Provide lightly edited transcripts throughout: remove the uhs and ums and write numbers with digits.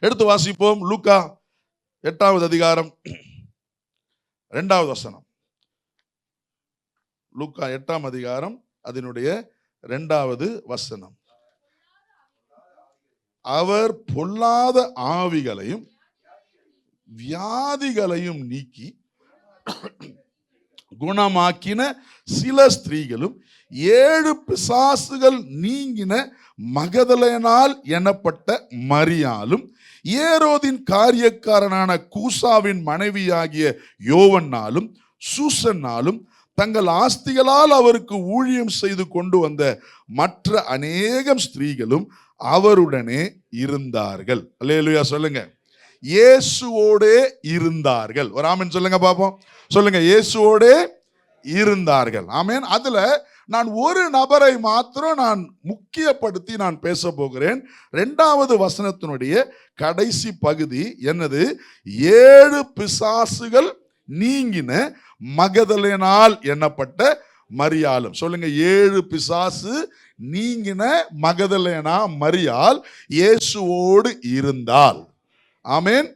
எடுத்து வாசிப்போம். லூக்கா 8வது அதிகாரம் 2வது வசனம். லூக்கா 8ஆம் அதிகாரம் அதனுடைய 2வது வசனம். அவர் பொல்லாத ஆவிகளையும் வியாதிகளையும் நீக்கி குணமாக்கின சில ஸ்திரீகளும் 7 பிசாசுகள் நீங்கின மகதலேனால் எனப்பட்ட மரியாளும் ஏரோதின் காரியக்காரனான கூசாவின் மனைவியாகிய யோவன்னாலும் சூசன்னாலும் தங்கள் ஆஸ்திகளால் அவருக்கு ஊழியம் செய்து கொண்டு வந்த மற்ற அநேகம் ஸ்திரீகளும் அவருடனே இருந்தார்கள். அல்லேலூயா சொல்லுங்க. இயேசுவோடே இருந்தார்கள். ஒரு ஆமென் சொல்லுங்க பாப்போம். சொல்லுங்க, இயேசுவோடே இருந்தார்கள். ஆமென். அதுல நான் ஒரு நபரை மாத்திரம் நான் முக்கியப்படுத்தி நான் பேச போகிறேன். 2வது வசனத்தினுடைய கடைசி பகுதி என்னது? 7 பிசாசுகள் நீங்கின மகதலேனால் என்னப்பட்ட மரியாளும். சொல்லுங்க, 7 பிசாசு நீங்கின மகதலேனா மரியாள் இயேசுவோடு இருந்தால். ஆமென்.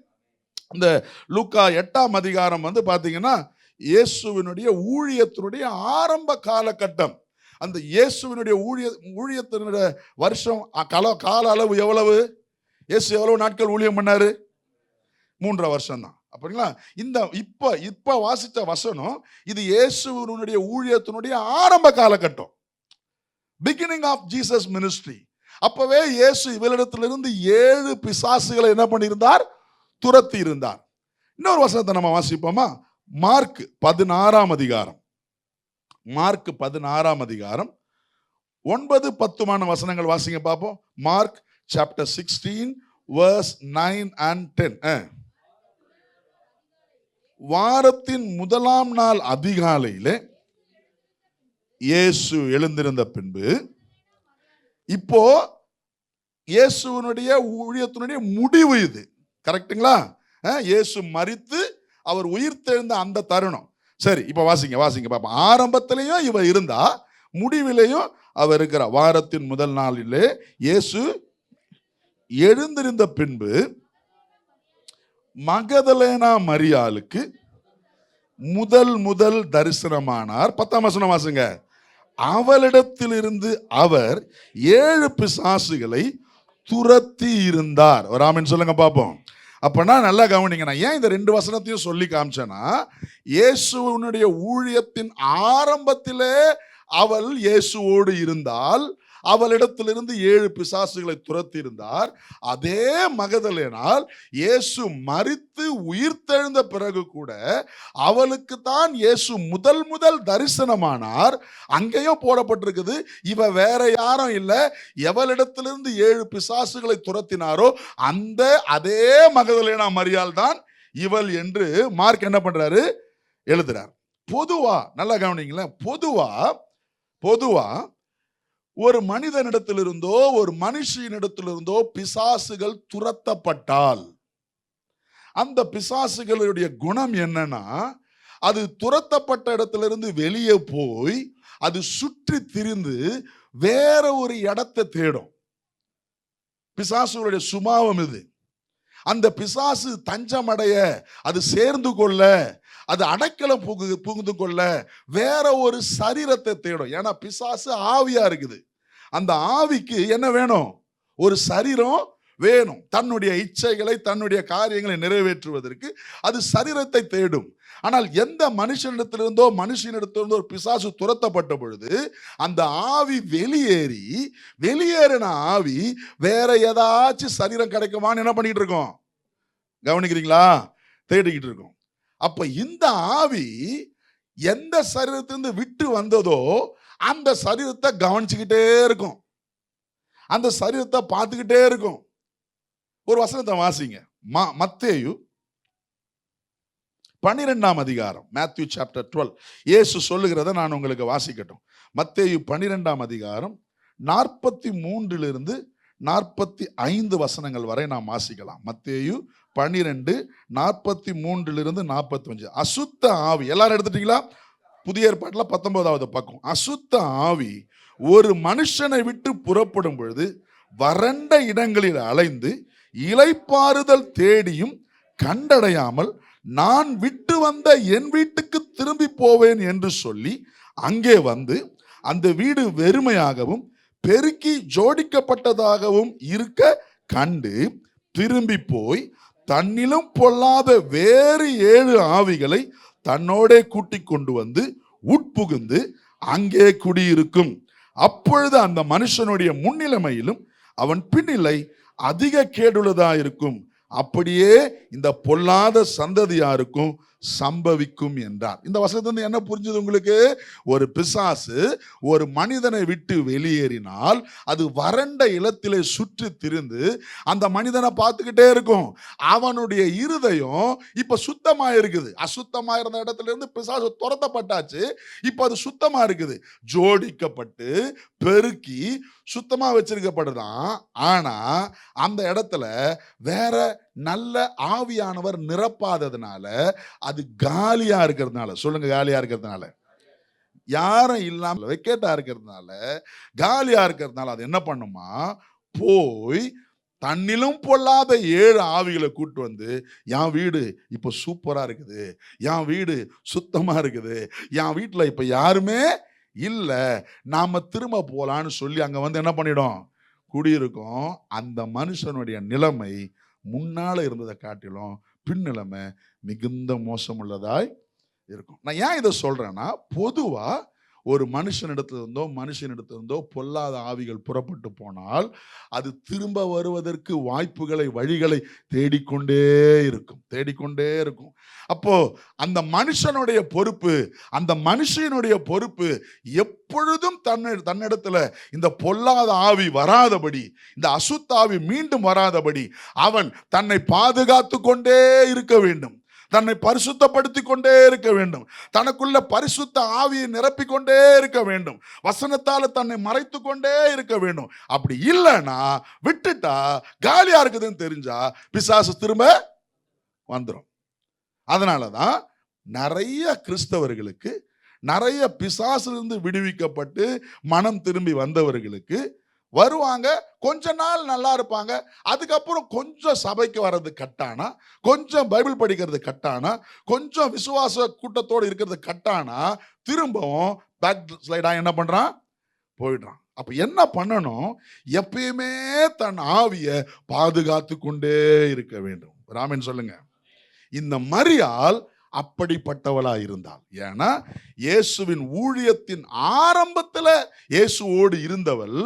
இந்த லூக்கா 8ஆம் அதிகாரம் பாத்தீங்கன்னா இயேசுவினுடைய ஊழியத்தினுடைய ஆரம்ப காலகட்டம். அந்த இயேசுவினுடைய ஊழியத்தினுடைய வருஷம் கால அளவு எவ்வளவு? இயேசு எவ்வளவு நாட்கள் ஊழியம் பண்ணாரு? 3 வருஷம் தான். அப்படிங்களா? இந்த இப்ப வாசித்த வசனம் இது இயேசுவினுடைய ஊழியத்தினுடைய ஆரம்ப காலகட்டம், பிகினிங் ஆஃப் ஜீசஸ் மினிஸ்ட்ரி. அப்பவே இயேசு இவளிடத்திலிருந்து 7 பிசாசுகளை என்ன பண்ணியிருந்தார்? துரத்தி இருந்தார். இன்னொரு வசனத்தை நம்ம வாசிப்போமா? மார்க் 16ஆம் அதிகாரம். மார்க் 16ஆம் அதிகாரம் 9-10 வசனங்கள் வாசிங்க பார்ப்போம். Mark chapter 16 verse 9 and 10. வாரத்தின் முதலாம் நாள் அதிகாலையிலே இயேசு எழுந்திருந்த பின்பு, இப்போ இயேசுவினுடைய ஊழியத்தினுடைய முடிவு இது. கரெக்டுங்களா? இயேசு மரித்து அவர் உயிர் தெழுந்த அந்த தருணம். சரி, இப்ப வாசிங்க பாப்பா. ஆரம்பத்திலையும் இவர் இருந்தா, முடிவிலையும் அவர் இருக்கிறார். வாரத்தின் முதல் நாளிலே இயேசு எழுந்திருந்த பின்பு மகதலேனா மரியாளுக்கு முதல் தரிசனமானார். 10ஆம் வசனம் வாசுங்க. அவளிடத்திலிருந்து அவர் 7 பிசாசுகளை துரத்தி இருந்தார். ஒரு ஆமென் சொல்லுங்க பாப்போம். அப்பனா நல்லா கவனிங்க. நான் ஏன் இந்த 2 வசனத்தையும் சொல்லி காமிச்சேன்னா, இயேசுவினுடைய ஊழியத்தின் ஆரம்பத்திலே அவள் இயேசுவோடு இருந்தால், அவளிடத்திலிருந்து 7 பிசாசுகளை துரத்தி இருந்தார். அதே மகதலேனால் இயேசு மரித்து உயிர்த்தெழுந்த பிறகு கூட அவளுக்கு தான் இயேசு முதல் தரிசனமானார். அங்கேயும் போடப்பட்டிருக்குது, இவ வேற யாரும் இல்லை, எவளிடத்திலிருந்து 7 பிசாசுகளை துரத்தினாரோ அந்த அதே மகதலேனா மரியாள் தான் இவள் என்று மார்க் என்ன பண்றாரு? எழுதுறார். பொதுவா நல்லா கவனிங்களேன். பொதுவா ஒரு மனிதனிடத்திலிருந்தோ ஒரு மனுஷனிடத்திலிருந்தோ பிசாசுகள் துரத்தப்பட்டால் அந்த பிசாசுகளுடைய குணம் என்னன்னா, அது துரத்தப்பட்ட இடத்திலிருந்து வெளியே போய் அது சுற்றி திரிந்து வேற ஒரு இடத்தை தேடும். பிசாசுகளுடைய சுபாவம் இது. அந்த பிசாசு தஞ்சமடைய, அது சேர்ந்து கொள்ள, அது அடைக்கலம் புகுந்து கொள்ள வேற ஒரு சரீரத்தை தேடும். ஏன்னா பிசாசு ஆவியா இருக்குது. அந்த ஆவிக்கு என்ன வேணும்? ஒரு சரீரம் வேணும். தன்னுடைய இச்சைகளை, தன்னுடைய காரியங்களை நிறைவேற்றுவதற்கு அது சரீரத்தை தேடும். ஆனால் எந்த மனுஷனிடத்திலிருந்தோ ஒரு பிசாசு துரத்தப்பட்ட பொழுது அந்த ஆவி வெளியேறின ஆவி வேற ஏதாச்சும் சரீரம் கிடைக்குமான்னு என்ன பண்ணிட்டு இருக்கோம்? கவனிக்கிறீங்களா? தேடிக்கிட்டு இருக்கோம். அப்ப இந்த ஆவி எந்த சரீரத்திலிருந்து விட்டு வந்ததோ அந்த சரீரத்தை கவனிச்சுக்கிட்டே இருக்கும், அந்த சரீரத்தை பார்த்துக்கிட்டே இருக்கும். ஒரு வசனத்தை வாசிங்க. மத்தேயு 12ஆம் அதிகாரம், மேத்யூ சாப்டர் 12. இயேசு சொல்லுகிறத நான் உங்களுக்கு வாசிக்கட்டும். மத்தேயு 12ஆம் அதிகாரம் 43 45 வசனங்கள் வரை நாம் வாசிக்கலாம். மத்தேயு 12 43 45. அசுத்த ஆவி, எல்லாரும் எடுத்துட்டீங்களா? புதிய ஏற்பாட்டில் 19வது பக்கம். அசுத்த ஆவி ஒரு மனுஷனை விட்டு புறப்படும் பொழுது வறண்ட இடங்களில் அலைந்து இளைப்பாறுதல் தேடியும் கண்டடையாமல் நான் விட்டு வந்த என் வீட்டுக்கு திரும்பி போவேன் என்று சொல்லி அங்கே வந்து அந்த வீடு வெறுமையாகவும் பெருக்கி ஜோடிக்கப்பட்டதாகவும் இருக்க கண்டு திரும்பி போய் தன்னிலும் பொல்லாத வேறு 7 ஆவிகளை தன்னோட கூட்டிக் கொண்டு வந்து உட்புகுந்து அங்கே குடியிருக்கும். அப்பொழுது அந்த மனுஷனுடைய முன்னிலைமையிலும் அவன் பின்னிலை அதிக கேடுள்ளதா இருக்கும். அப்படியே இந்த பொல்லாத சந்ததியாருக்கும் சம்பவிக்கும் என்றார். இந்த வசனத்துல என்ன புரிஞ்சது உங்களுக்கு? ஒரு பிசாசு ஒரு மனிதனை விட்டு வெளியேறினால் அது வறண்ட இடத்திலே சுற்றி திரிந்து அந்த மனிதனை பார்த்துக்கிட்டே இருக்கும். அவனுடைய இருதயம் இப்ப சுத்தமா இருக்குது. அசுத்தமா இருந்த இடத்துல இருந்து பிசாசு துரத்தப்பட்டாச்சு. இப்ப அது சுத்தமா இருக்குது. ஜோடிக்கப்பட்டு பெருக்கி சுத்தமா வச்சிருக்கப்படுதான். ஆனா அந்த இடத்துல வேற நல்ல ஆவியானவர் நிரப்பாததுனால அது காலியா இருக்கிறதுனால, சொல்லுங்க, காலியா இருக்கிறதுனால, யாரும் இல்லாம வெக்கேட்டா இருக்கிறதுனால, காலியா இருக்கிறதுனால அது என்ன பண்ணுமா, போய் தன்னிலும் பொல்லாத 7 ஆவிகளை கூட்டு வந்து என் வீடு இப்ப சூப்பரா இருக்குது, என் வீடு சுத்தமா இருக்குது, என் வீட்டுல இப்ப யாருமே இல்ல, நாம திரும்ப போலான்னு சொல்லி அங்க வந்து என்ன பண்ணிடும், குடியிருக்கும். அந்த மனுஷனுடைய நிலைமை முன்னால இருந்ததை காட்டிலும் பின்னிலைமை மிகுந்த மோசமுள்ளதாய் இருக்கும். நான் ஏன் இதை சொல்றேன்னா, பொதுவா ஒரு மனுஷனிடத்திலிருந்தோ பொல்லாத ஆவிகள் புறப்பட்டு போனால் அது திரும்ப வருவதற்கு வாய்ப்புகளை, வழிகளை தேடிக்கொண்டே இருக்கும். அப்போ அந்த மனுஷனுடைய பொறுப்பு, அந்த மனுஷனுடைய பொறுப்பு எப்பொழுதும் தன்னிடத்துல இந்த பொல்லாத ஆவி வராதபடி, இந்த அசுத்த ஆவி மீண்டும் வராதபடி அவன் தன்னை பாதுகாத்து கொண்டே இருக்க வேண்டும். தன்னை பரிசுத்தப்படுத்திக் கொண்டே இருக்க வேண்டும். தனக்குள்ள பரிசுத்த ஆவியை நிரப்பிக் கொண்டே இருக்க வேண்டும். வசனத்தால தன்னை மறைத்து கொண்டே இருக்க வேண்டும். அப்படி இல்லைன்னா விட்டுட்டா காலியா இருக்குதுன்னு தெரிஞ்சா பிசாசு திரும்ப வந்துடும். அதனாலதான் நிறைய கிறிஸ்தவர்களுக்கு, நிறைய பிசாசிலிருந்து விடுவிக்கப்பட்டு மனம் திரும்பி வந்தவர்களுக்கு வருவாங்க, கொஞ்ச நாள் நல்லா இருப்பாங்க, அதுக்கப்புறம் கொஞ்சம் சபைக்கு வர்றது கட்டானா, கொஞ்சம் பைபிள் படிக்கிறது கட்டானா, கொஞ்சம் விசுவாச கூட்டத்தோடு இருக்கிறது கட்டானா, திரும்பவும் பேக் ஸ்லைடா என்ன பண்றான், போயிடுறான். அப்ப என்ன பண்ணணும், எப்பயுமே தன் ஆவியை பாதுகாத்து கொண்டே இருக்க வேண்டும். ராமன் சொல்லுங்க. இந்த மரியாள் அப்படிப்பட்டவளா இருந்தாள். ஏன்னா இயேசுவின் ஊழியத்தின் ஆரம்பத்துல இயேசுவோடு இருந்தவள்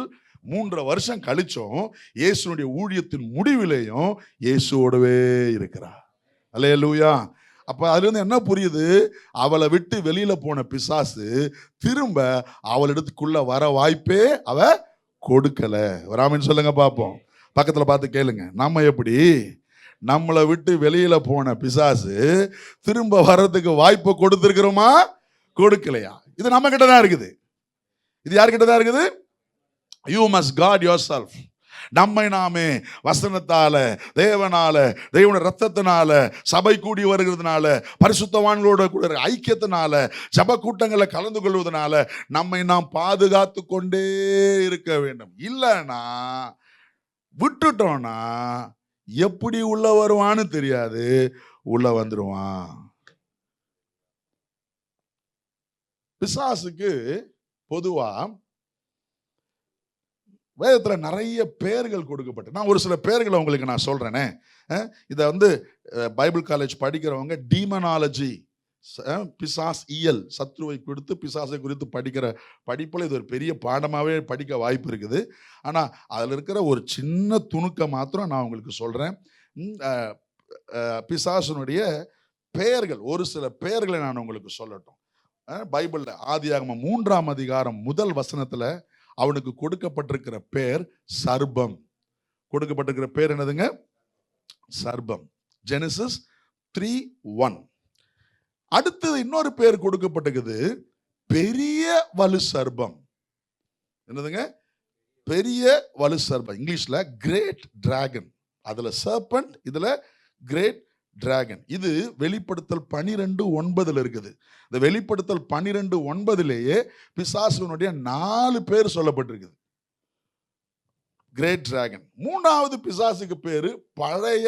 3 வருஷம் கழிச்சும் இயேசுனுடைய ஊழியத்தின் முடிவிலேயும் இயேசுவோடவே இருக்கிறார். அல்லேலூயா. அப்ப அதுல இருந்து என்ன புரியுது, அவளை விட்டு வெளியில போன பிசாசு திரும்ப அவளிடத்துக்குள்ள வர வாய்ப்பே அவ கொடுக்கல. ராமன் சொல்லுங்க பாப்போம். பக்கத்துல பார்த்து கேளுங்க. நம்ம எப்படி நம்மளை விட்டு வெளியில போன பிசாசு திரும்ப வர்றதுக்கு வாய்ப்பு கொடுத்திருக்கிறோமா, கொடுக்கலையா? இது நம்ம கிட்ட தான் இருக்குது. இது யார்கிட்ட தான் இருக்குது? You must guard yourself. நம்மை நாமே வசனத்தால, தேவனால, தேவனுடைய ரத்தத்தினால, சபை கூடி வருகிறதுனால, பரிசுத்தவான்களோட கூட ஐக்கியத்தினால, ஜப கூட்டங்களை கலந்து கொள்வதனால நம்மை நாம் பாதுகாத்து கொண்டே இருக்க வேண்டும். இல்லைன்னா விட்டுட்டோம்னா எப்படி உள்ள வருவான்னு தெரியாது, உள்ள வந்துருவான். பிசாசுக்கு பொதுவா வேதத்துல நிறைய பெயர்கள் கொடுக்கப்பட்டு, நான் ஒரு சில பெயர்களை உங்களுக்கு நான் சொல்றேனே. இதை வந்து பைபிள் காலேஜ் படிக்கிறவங்க டீமனாலஜி, பிசாஸ் இயல், சத்ருவை குறித்து பிசாசை குறித்து படிக்கிற படிப்புல இது ஒரு பெரிய பாடமாவே படிக்க வாய்ப்பு இருக்குது. ஆனா அதுல இருக்கிற ஒரு சின்ன துணுக்க மாத்திரம் நான் உங்களுக்கு சொல்றேன். பிசாசனுடைய பெயர்கள், ஒரு சில பெயர்களை நான் உங்களுக்கு சொல்லட்டும். பைபிள்ல ஆதியாகமம் 3ஆம் அதிகாரம் 1 வசனத்துல அவனுக்கு கொடுக்கப்பட்டிருக்கிற பேர் சர்பம். கொடுக்கப்பட்டிருக்கிற பேர் என்னதுங்க? சர்பம். ஜெனசிஸ் 3:1. அடுத்தது இன்னொரு பேர் கொடுக்கப்பட்டிருக்குது, பெரிய வலு சர்பம். என்னதுங்க? பெரிய வலு சர்பம். இங்கிலீஷ்ல கிரேட் டிராகன். அதுல சர்பன்ட், இதுல கிரேட் டிராகன். இது வெளிப்படுத்தல் 12:9 இருக்குது. இந்த வெளிப்படுத்தல் 12:9 பிசாசுனுடைய 4 பேர் சொல்லப்பட்டிருக்குது. Great dragon. மூணாவது பிசாசுக்கு பேரு பழைய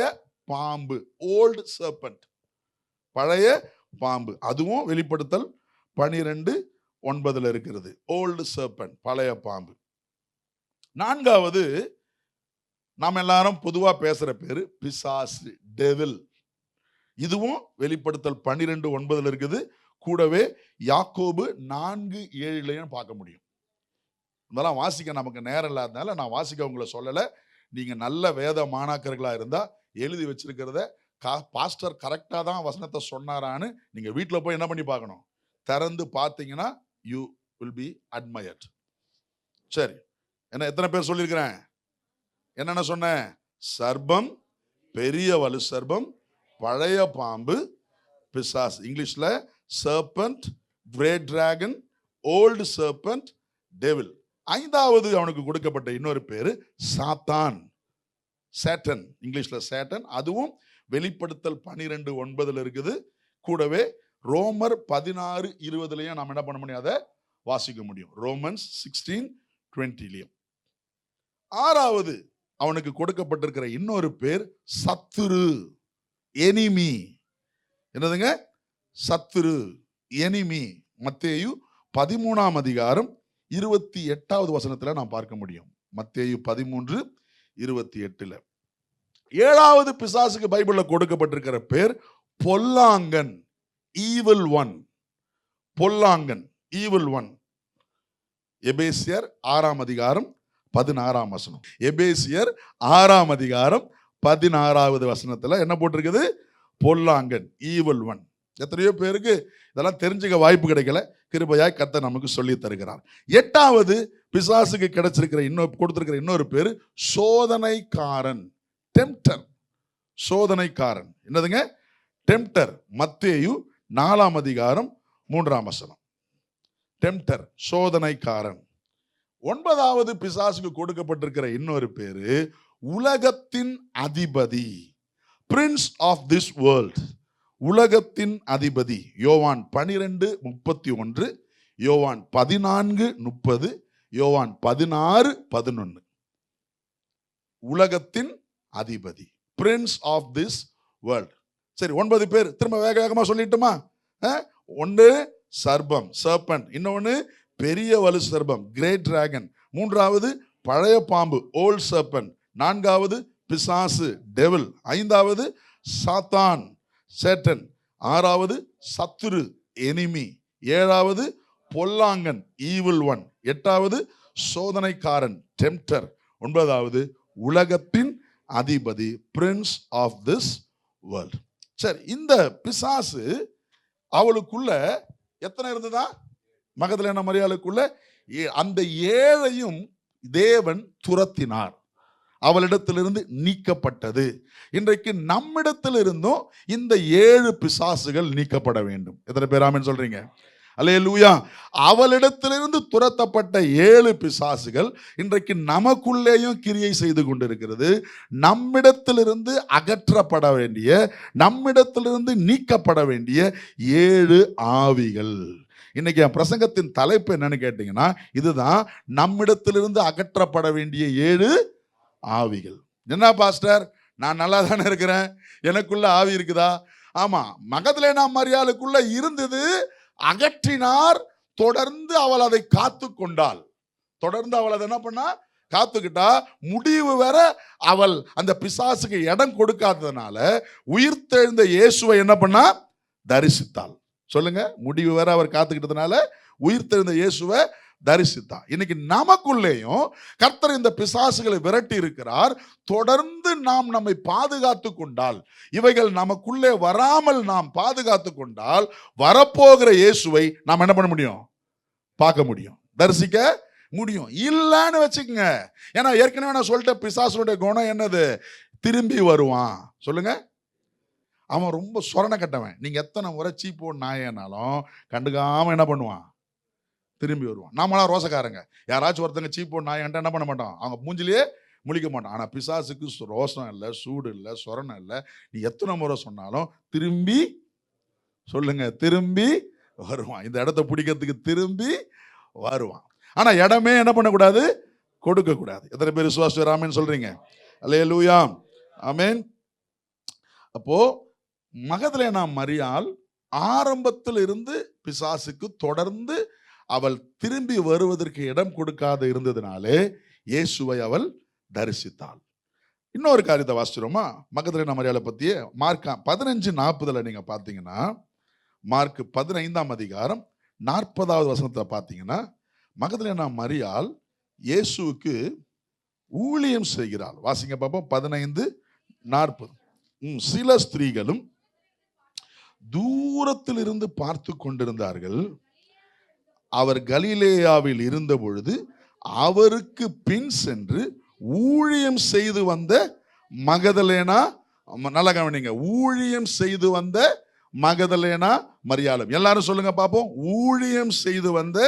பாம்பு, ஓல்டு சர்பென்ட். பழைய பாம்பு, அதுவும் வெளிப்படுத்தல் 12:9 இருக்கிறது. ஓல்டு சர்பென்ட், பழைய பாம்பு. நான்காவது நாம் எல்லாரும் பொதுவா பேசுற பேரு பிசாசு, டெவில். இதுவும் வெளிப்படுத்தல் 12:9 இருக்குது. கூடவே யாக்கோபு 4:7 பார்க்க முடியும். இதெல்லாம் வாசிக்க நமக்கு நேரம் இல்லாதனால நான் வாசிக்க உங்களை சொல்லலை. நீங்க நல்ல வேத மாணாக்கர்களா இருந்தா எழுதி வச்சிருக்கிறத பாஸ்டர் கரெக்டா தான் வசனத்தை சொன்னாரான்னு நீங்க வீட்டில் போய் என்ன பண்ணி பார்க்கணும், திறந்து பார்த்தீங்கன்னா யூ வில் பி அட்மயர்ட். சரி, என்ன எத்தனை பேர் சொல்லியிருக்கிறேன்? என்னென்ன சொன்னேன்? சர்பம், பெரிய வலு சர்பம், பழைய பாம்பு, பிசாஸ். இங்கிலீஷ்ல serpent, great dragon, old serpent, devil. ஐந்தாவது அவனுக்கு கொடுக்கப்பட்ட இன்னொரு பேரு சாத்தான், சேட்டன். இங்கிலீஷ்ல சேட்டன். அதுவும் வெளிப்படுத்தல் 12:9 இருக்குது. கூடவே ரோமர் 16:20 நாம் என்ன பண்ண முடியும், அதை வாசிக்க முடியும். ரோமன்ஸ் 16:20. ஆறாவது அவனுக்கு கொடுக்கப்பட்டிருக்கிற இன்னொரு பேர் சத்துரு, எனிமி. என்னதுங்க? சத்துரு, எனிமி. மத்தேயு 13:28 நாம் பார்க்க முடியும். மத்தேயு 13:28. ஏழாவது பிசாசுக்கு பைபிள்ல கொடுக்கப்பட்டிருக்கிற பேர் பொல்லாங்கன், ஈவில் ஒன். பொல்லாங்கன், ஈவில் ஒன். எபேசியர் 6:16. எபேசியர் 6:16 என்ன போட்டிருக்குது? பொல்லாங்கன், ஈவில் ஒன். எத்தனையோ பேருக்கு இதெல்லாம் தெரிஞ்சுக்க வாய்ப்பு கிடைக்கல. கிருபையாய் கர்த்தர் நமக்கு சொல்லி தருகிறார். எட்டாவது பிசாசுக்கு கிடைச்சிருக்கிற கொடுத்திருக்கிற இன்னொரு பேரு சோதனைக்காரன், டெம்ப்டர். சோதனைக்காரன் என்னதுங்க? டெம்ப்டர். மத்தேயு 4:3. டெம்ப்டர், சோதனைக்காரன். ஒன்பதாவது பிசாசுக்கு கொடுக்கப்பட்டிருக்கிற இன்னொரு பேரு உலகத்தின் அதிபதி, பிரின்ஸ் ஆஃப் திஸ் வேர்ல்ட். உலகத்தின் அதிபதி. யோவான் 12:31, யோவான் 14:30, யோவான் 16:11. உலகத்தின் அதிபதி, பிரின்ஸ் ஆஃப் திஸ் வேர்ல்ட். சரி, 9 பேர் திரும்ப வேக வேகமா சொல்லிட்டுமா? ஒன்று சர்பம், சர்பன்ட். இன்னொன்னு பெரிய வலு சர்பம், கிரேட் டிராகன். மூன்றாவது பழைய பாம்பு, ஓல்ட் சர்பன்ட். நான்காவது பிசாசு, டெவில். ஐந்தாவது சாத்தான், சேட்டன். ஆறாவது சத்துரு, எனிமி. ஏழாவது பொல்லாங்கன், ஈவில் ஒன். எட்டாவது சோதனைக்காரன், டெம்ப்டர். ஒன்பதாவது உலகத்தின் அதிபதி, பிரின்ஸ் ஆஃப் திஸ் வேர்ல்ட். சரி, இந்த பிசாசு அவளுக்குள்ள எத்தனை இருந்ததா? மகதலேனா மரியாளுக்குள்ள அந்த ஏழையும் தேவன் துரத்தினார், அவளிடத்திலிருந்து நீக்கப்பட்டது. இன்றைக்கு நம்மிடத்திலிருந்தும் இந்த 7 பிசாசுகள் நீக்கப்பட வேண்டும். எத்தனை பேர் ஆமென் சொல்றீங்க? அல்லேலூயா. அவளிடத்திலிருந்து துரத்தப்பட்ட 7 பிசாசுகள் இன்றைக்கு நமக்குள்ளேயும் கிரியை செய்து கொண்டிருக்கிறது. நம்மிடத்திலிருந்து அகற்றப்பட வேண்டிய, நம்மிடத்திலிருந்து நீக்கப்பட வேண்டிய 7 ஆவிகள். இன்னைக்கு என் பிரசங்கத்தின் தலைப்பு என்னன்னு கேட்டீங்கன்னா, இதுதான், நம்மிடத்திலிருந்து அகற்றப்பட வேண்டிய 7 ஆவிகள். என்ன பாஸ்டர், நான் நல்லா தானே இருக்கிறேன், எனக்குள்ள ஆவி இருக்குதா? ஆமா, மகதலேனா மரியாளுக்குள்ள இருந்தது, அகற்றினார். தொடர்ந்து அவள் அதை காத்து கொண்டாள். தொடர்ந்து அவள் அதை என்ன பண்ணா? காத்துக்கிட்டா. முடிவு வர அவள் அந்த பிசாசுக்கு இடம் கொடுக்காததுனால உயிர்த்தெழுந்த இயேசுவை என்ன பண்ணா? தரிசித்தாள். சொல்லுங்க, முடிவு வர அவர் காத்துக்கிட்டதுனால உயிர்த்தெழுந்த இயேசுவை தரிசித்தான். இன்னைக்கு நமக்குள்ளேயும் கர்த்தர் இந்த பிசாசுகளை விரட்டி இருக்கிறார். தொடர்ந்து நாம் நம்மை பாதுகாத்து கொண்டால், இவைகள் நமக்குள்ளே வராமல் நாம் பாதுகாத்து கொண்டால், வரப்போகிற இயேசுவை நாம் என்ன பண்ண முடியும்? பார்க்க முடியும், தரிசிக்க முடியும். இல்லன்னு வச்சுக்கோங்க. ஏன்னா ஏற்கனவே நான் சொல்லிட்டேன், பிசாசுடைய குணம் என்னது? திரும்பி வருவான். சொல்லுங்க, அவன் ரொம்ப சொரணை கட்டவன். நீங்க எத்தனை முறை சீப்போ நாயனாலும் கண்டுக்காம என்ன பண்ணுவான்? திரும்பி வருவான். நாமெல்லாம் ரோசக்காரங்க. யாராச்சும் ஒருத்தங்க சீப்போ நாயன்ட்ட என்ன பண்ண மாட்டோம்? அவங்க மூஞ்சிலேயே முழிக்க மாட்டோம். ஆனா பிசாசுக்கு ரோசம் இல்லை, சூடு இல்லை, சொரணம் இல்லை. நீ எத்தனை முறை சொன்னாலும் திரும்பி, சொல்லுங்க, திரும்பி வருவான். இந்த இடத்த பிடிக்கிறதுக்கு திரும்பி வருவான். ஆனா இடமே என்ன பண்ணக்கூடாது? கொடுக்க கூடாது. எத்தனை பேர் விசுவாசம் ஆமென் சொல்றீங்க? அல்லேலூயா, ஆமென். அப்போ மகதலேனா மரியாள் ஆரம்பத்தில் இருந்து பிசாசுக்கு தொடர்ந்து அவள் திரும்பி வருவதற்கு இடம் கொடுக்காத இருந்ததினாலே இயேசுவை அவள் தரிசித்தாள். இன்னொரு காரியத்தை வாசிச்சிரோமா மகதலேனா மரியாளை பத்தியே மார்க் 15:40 நீங்க பாத்தீங்கன்னா, மார்க் 15ஆம் அதிகாரம் 40வது வசனத்தை பாத்தீங்கன்னா, மகதலேனா மரியாள் இயேசுவுக்கு ஊழியம் செய்கிறாள். வாசிங்க பாப்போம் 15:40. சில ஸ்திரீகளும் தூரத்தில் இருந்து பார்த்து கொண்டிருந்தார்கள். அவர் கலிலேயாவில் இருந்த பொழுது அவருக்கு பின் சென்று ஊழியம் செய்து வந்த மகதலேனா, நல்லா கவனிங்க, ஊழியம் செய்து வந்த மகதலேனா மரியாளும். எல்லாரும் சொல்லுங்க பாப்போம், ஊழியம் செய்து வந்த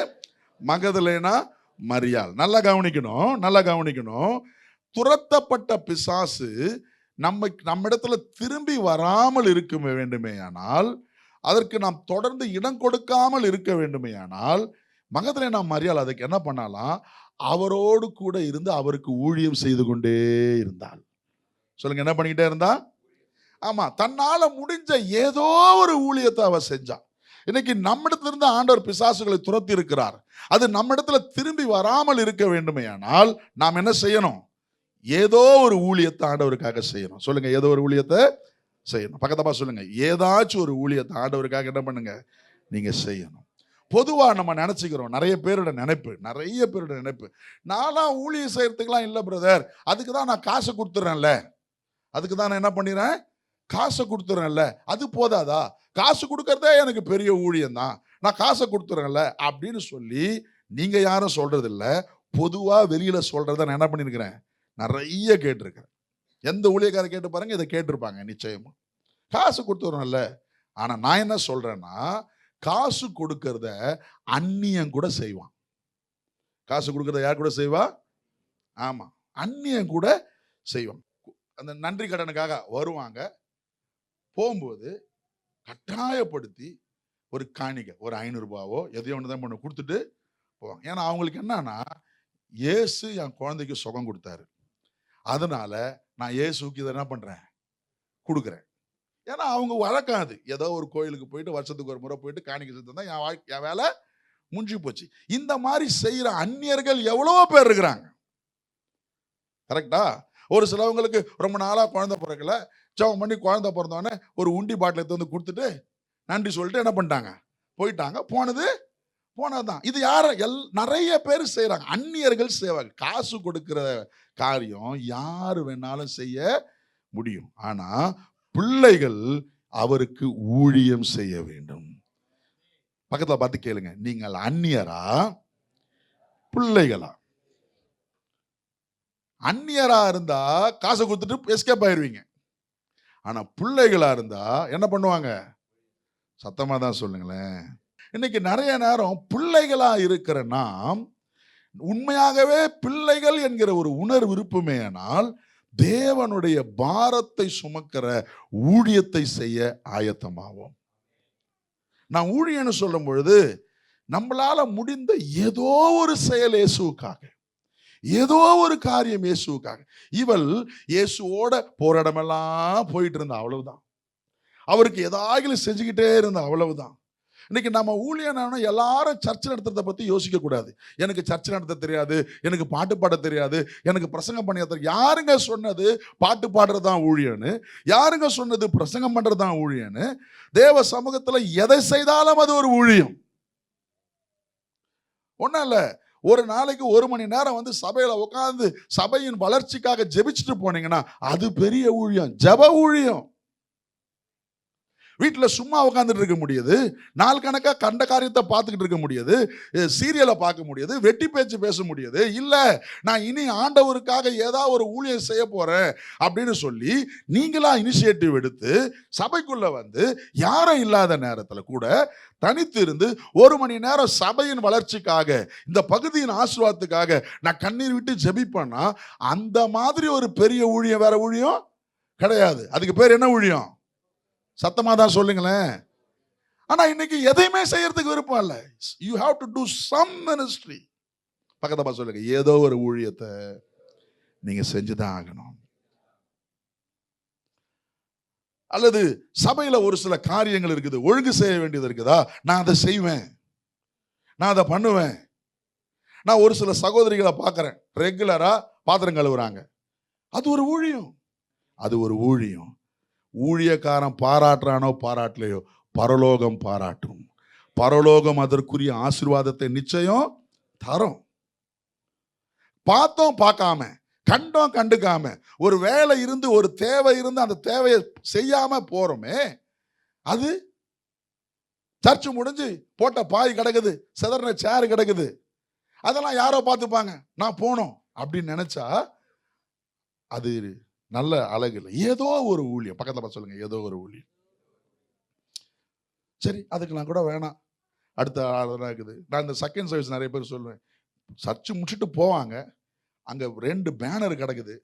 மகதலேனா மரியாள். நல்லா கவனிக்கணும், நல்லா கவனிக்கணும். துரத்தப்பட்ட பிசாசு நம்மிடத்துல திரும்பி வராமல் இருக்க வேண்டுமே ஆனால், அதற்கு நாம் தொடர்ந்து இடம் கொடுக்காமல் இருக்க வேண்டுமே ஆனால், மகதலேனா மரியாள் அதுக்கு என்ன பண்ணாலாம், அவரோடு கூட இருந்து அவருக்கு ஊழியம் செய்து கொண்டே இருந்தாள். சொல்லுங்க, என்ன பண்ணிக்கிட்டே இருந்தா? ஆமா, தன்னால முடிஞ்ச ஏதோ ஒரு ஊழியத்தை அவ செஞ்சா. இன்னைக்கு நம்மிடத்துல இருந்து ஆண்டவர் பிசாசுகளை துரத்தி இருக்கிறார். அது நம்மிடத்துல திரும்பி வராமல் இருக்க வேண்டுமே ஆனால் நாம் என்ன செய்யணும்? ஏதோ ஒரு ஊழியத்தை ஆண்டவருக்காக செய்யணும். சொல்லுங்க, ஏதோ ஒரு ஊழியத்தை செய்யணும். பக்கத்தப்பா சொல்லுங்க, ஏதாச்சும் ஒரு ஊழியத்தை ஆண்டவருக்காக என்ன பண்ணுங்க, நீங்க செய்யணும். பொதுவா நம்ம நினைச்சுக்கிறோம், நிறைய பேரோட நினைப்பு, நான்லாம் ஊழியம் செய்யறதுக்கெல்லாம் இல்லை பிரதர், அதுக்கு தான் நான் காசை கொடுத்துறேன்ல, அதுக்கு தான் நான் என்ன பண்ணிடுறேன், காசை கொடுத்துறேன்ல, அது போதாதா, காசு கொடுக்கறதே எனக்கு பெரிய ஊழியம் தான், நான் காசை கொடுத்துறேன்ல அப்படின்னு சொல்லி நீங்க யாரும் சொல்றது இல்லை. பொதுவா வெளியில சொல்றத நான் என்ன பண்ணிருக்கிறேன், நிறைய கேட்டிருக்கிறேன். எந்த ஊழியக்காரர் கேட்டு பாருங்க, இதை கேட்டிருப்பாங்க நிச்சயமா. காசு கொடுத்துறோம்ல. ஆனா நான் என்ன சொல்றேன்னா, காசு கொடுக்கறத அந்நியன் கூட செய்வான். காசு கொடுக்கறத யார் கூட செய்வா? ஆமா, அந்நியன் கூட செய்வான். அந்த நன்றி கடனுக்காக வருவாங்க, போகும்போது கட்டாயப்படுத்தி ஒரு காணிக்கை, ஒரு 500 ரூபாவோ எதையோ ஒன்று தான் பண்ண கொடுத்துட்டு போவாங்க. ஏன்னா அவங்களுக்கு என்னன்னா, இயேசு என் குழந்தைக்கு சுகம் கொடுத்தாரு, அதனால நான் இயேசுக்கு இதை என்ன பண்றேன், கொடுக்குறேன். ஏன்னா அவங்க வழக்கம் அது. ஏதோ ஒரு கோயிலுக்கு போயிட்டு வருஷத்துக்கு ஒரு முறை போயிட்டு காணிக்கை செஞ்சு தான் என் வேலை முடிஞ்சு போச்சு. இந்த மாதிரி செய்யற அந்நியர்கள் எவ்வளவோ பேர் இருக்கிறாங்க. கரெக்டா? ஒரு சிலவங்களுக்கு ரொம்ப நாளா குழந்தை பிறக்கல, ஜெபம் பண்ணி குழந்தை பிறந்தோடனே ஒரு உண்டி பாட்டில் எடுத்து வந்து கொடுத்துட்டு நன்றி சொல்லிட்டு என்ன பண்ணிட்டாங்க, போயிட்டாங்க. போனதுதான். இது நிறைய பேர் செய்யறாங்க, அந்நியர்கள் செய்வாங்க. காசு கொடுக்கிற காரியம் யாரு வேணாலும் செய்ய முடியும். ஆனா பிள்ளைகள் அவருக்கு ஊழியம் செய்ய வேண்டும். பக்கத்துல பார்த்து கேளுங்க, நீங்கள் அந்நியரா பிள்ளைகளா? அந்நியரா இருந்தா காசை கொடுத்துட்டு எஸ்கேப் ஆயிருவீங்க. ஆனா பிள்ளைகளா இருந்தா என்ன பண்ணுவாங்க? சத்தமா தான் சொல்லுங்களேன். இன்னைக்கு நிறைய நேரம் பிள்ளைகளா இருக்கிற நாம் உண்மையாகவே பிள்ளைகள் என்கிற ஒரு உணர்வு இருப்புமே ஆனால் தேவனுடைய பாரத்தை சுமக்கிற ஊழியத்தை செய்ய ஆயத்தமாவோம். நான் ஊழியன்னு சொல்லும் பொழுது நம்மளால முடிந்த ஏதோ ஒரு செயல் இயேசுவுக்காக, ஏதோ ஒரு காரியம் இயேசுவுக்காக. இவள் இயேசுவோட போற இடமெல்லாம் போயிட்டு இருந்தா, அவ்வளவுதான். அவருக்கு ஏதாவது செஞ்சுக்கிட்டே இருந்தா, அவ்வளவுதான். இன்னைக்கு நம்ம ஊழியம் எல்லாரும் சர்ச்சை நடத்துறதை பத்தி யோசிக்க கூடாது. எனக்கு சர்ச்சை நடத்த தெரியாது, எனக்கு பாட்டு பாட தெரியாது, எனக்கு பிரசங்கம் பண்ண தெரியாது. யாருங்க சொன்னது பாட்டு பாடுறதுதான் ஊழியன்னு? யாருங்க சொன்னது பிரசங்கம் பண்றதுதான் ஊழியன்னு? தேவ சமூகத்துல எதை செய்தாலும் அது ஒரு ஊழியம். ஒண்ணும் இல்ல, ஒரு நாளைக்கு 1 மணி நேரம் வந்து சபையில உட்கார்ந்து சபையின் வளர்ச்சிக்காக ஜெபிச்சுட்டு போனீங்கன்னா அது பெரிய ஊழியம், ஜெப ஊழியம். வீட்டில் சும்மா உட்காந்துட்டு இருக்க முடியாது, நாள் கணக்கா கண்ட காரியத்தை பார்த்துக்கிட்டு இருக்க முடியாது, சீரியலை பார்க்க முடியாது, வெட்டி பேச்சு பேச முடியாது. இல்லை, நான் இனி ஆண்டவருக்காக ஏதாவது ஒரு ஊழியம் செய்ய போறேன் அப்படின்னு சொல்லி நீங்களா இனிஷியேட்டிவ் எடுத்து சபைக்குள்ள வந்து யாரும் இல்லாத நேரத்தில் கூட தனித்து இருந்து 1 மணி நேரம் சபையின் வளர்ச்சிக்காக, இந்த பகுதியின் ஆசீர்வாதத்துக்காக நான் கண்ணீர் விட்டு ஜெபிப்பேன்னா அந்த மாதிரி ஒரு பெரிய ஊழியம் வேற ஊழியம் கிடையாது. அதுக்கு பேர் என்ன ஊழியம்? சத்தமா தான் சொல்லுங்களேன். ஆனா இன்னைக்கு எதையுமே செய்யறதுக்கு விருப்பம் இல்லை. You have to do some ministry. பக்கத்தப்பா சொல்லுங்க, ஏதோ ஒரு ஊழியத்தை நீங்க செஞ்சுதான் ஆகணும். அல்லது சபையில ஒரு சில காரியங்கள் இருக்குது, ஒழுங்கு செய்ய வேண்டியது இருக்குதா, நான் அதை செய்வேன், நான் அதை பண்ணுவேன். நான் ஒரு சில சகோதரிகளை பார்க்கிறேன், ரெகுலரா பாத்திரம் கழுவுறாங்க. அது ஒரு ஊழியம், அது ஒரு ஊழியம். ஊழியக்காரன் பாராட்டுறானோ பாராட்டலையோ, பரலோகம் பாராட்டும். பரலோகம் அதற்குரிய ஆசீர்வாதத்தை நிச்சயம் தரும். பார்த்தோம் பார்க்காம, கண்டோம் கண்டுக்காம, ஒரு வேலை இருந்து ஒரு தேவை இருந்து அந்த தேவையை செய்யாம போறோமே, அது சர்ச்சு முடிஞ்சு போட்ட பாய் கிடக்குது, செதறின சேர் கிடக்குது, அதெல்லாம் யாரோ பார்த்துப்பாங்க, நான் போனோம் அப்படின்னு நினைச்சா அது நல்ல அழகு இல்லை. ஏதோ ஒரு ஊழியம், பக்கத்துல சொல்லுங்க, ஏதோ ஒரு ஊழியம். சரி, அதுக்கு நான் கூட வேணாம், அடுத்த ஆளுதான் இருக்குது. நான் இந்த செகண்ட் சர்வீஸ் நிறைய பேர் சொல்லுவேன், சர்ச்சு முடிச்சுட்டு போவாங்க, அங்க 2 பேனர் கிடக்குது,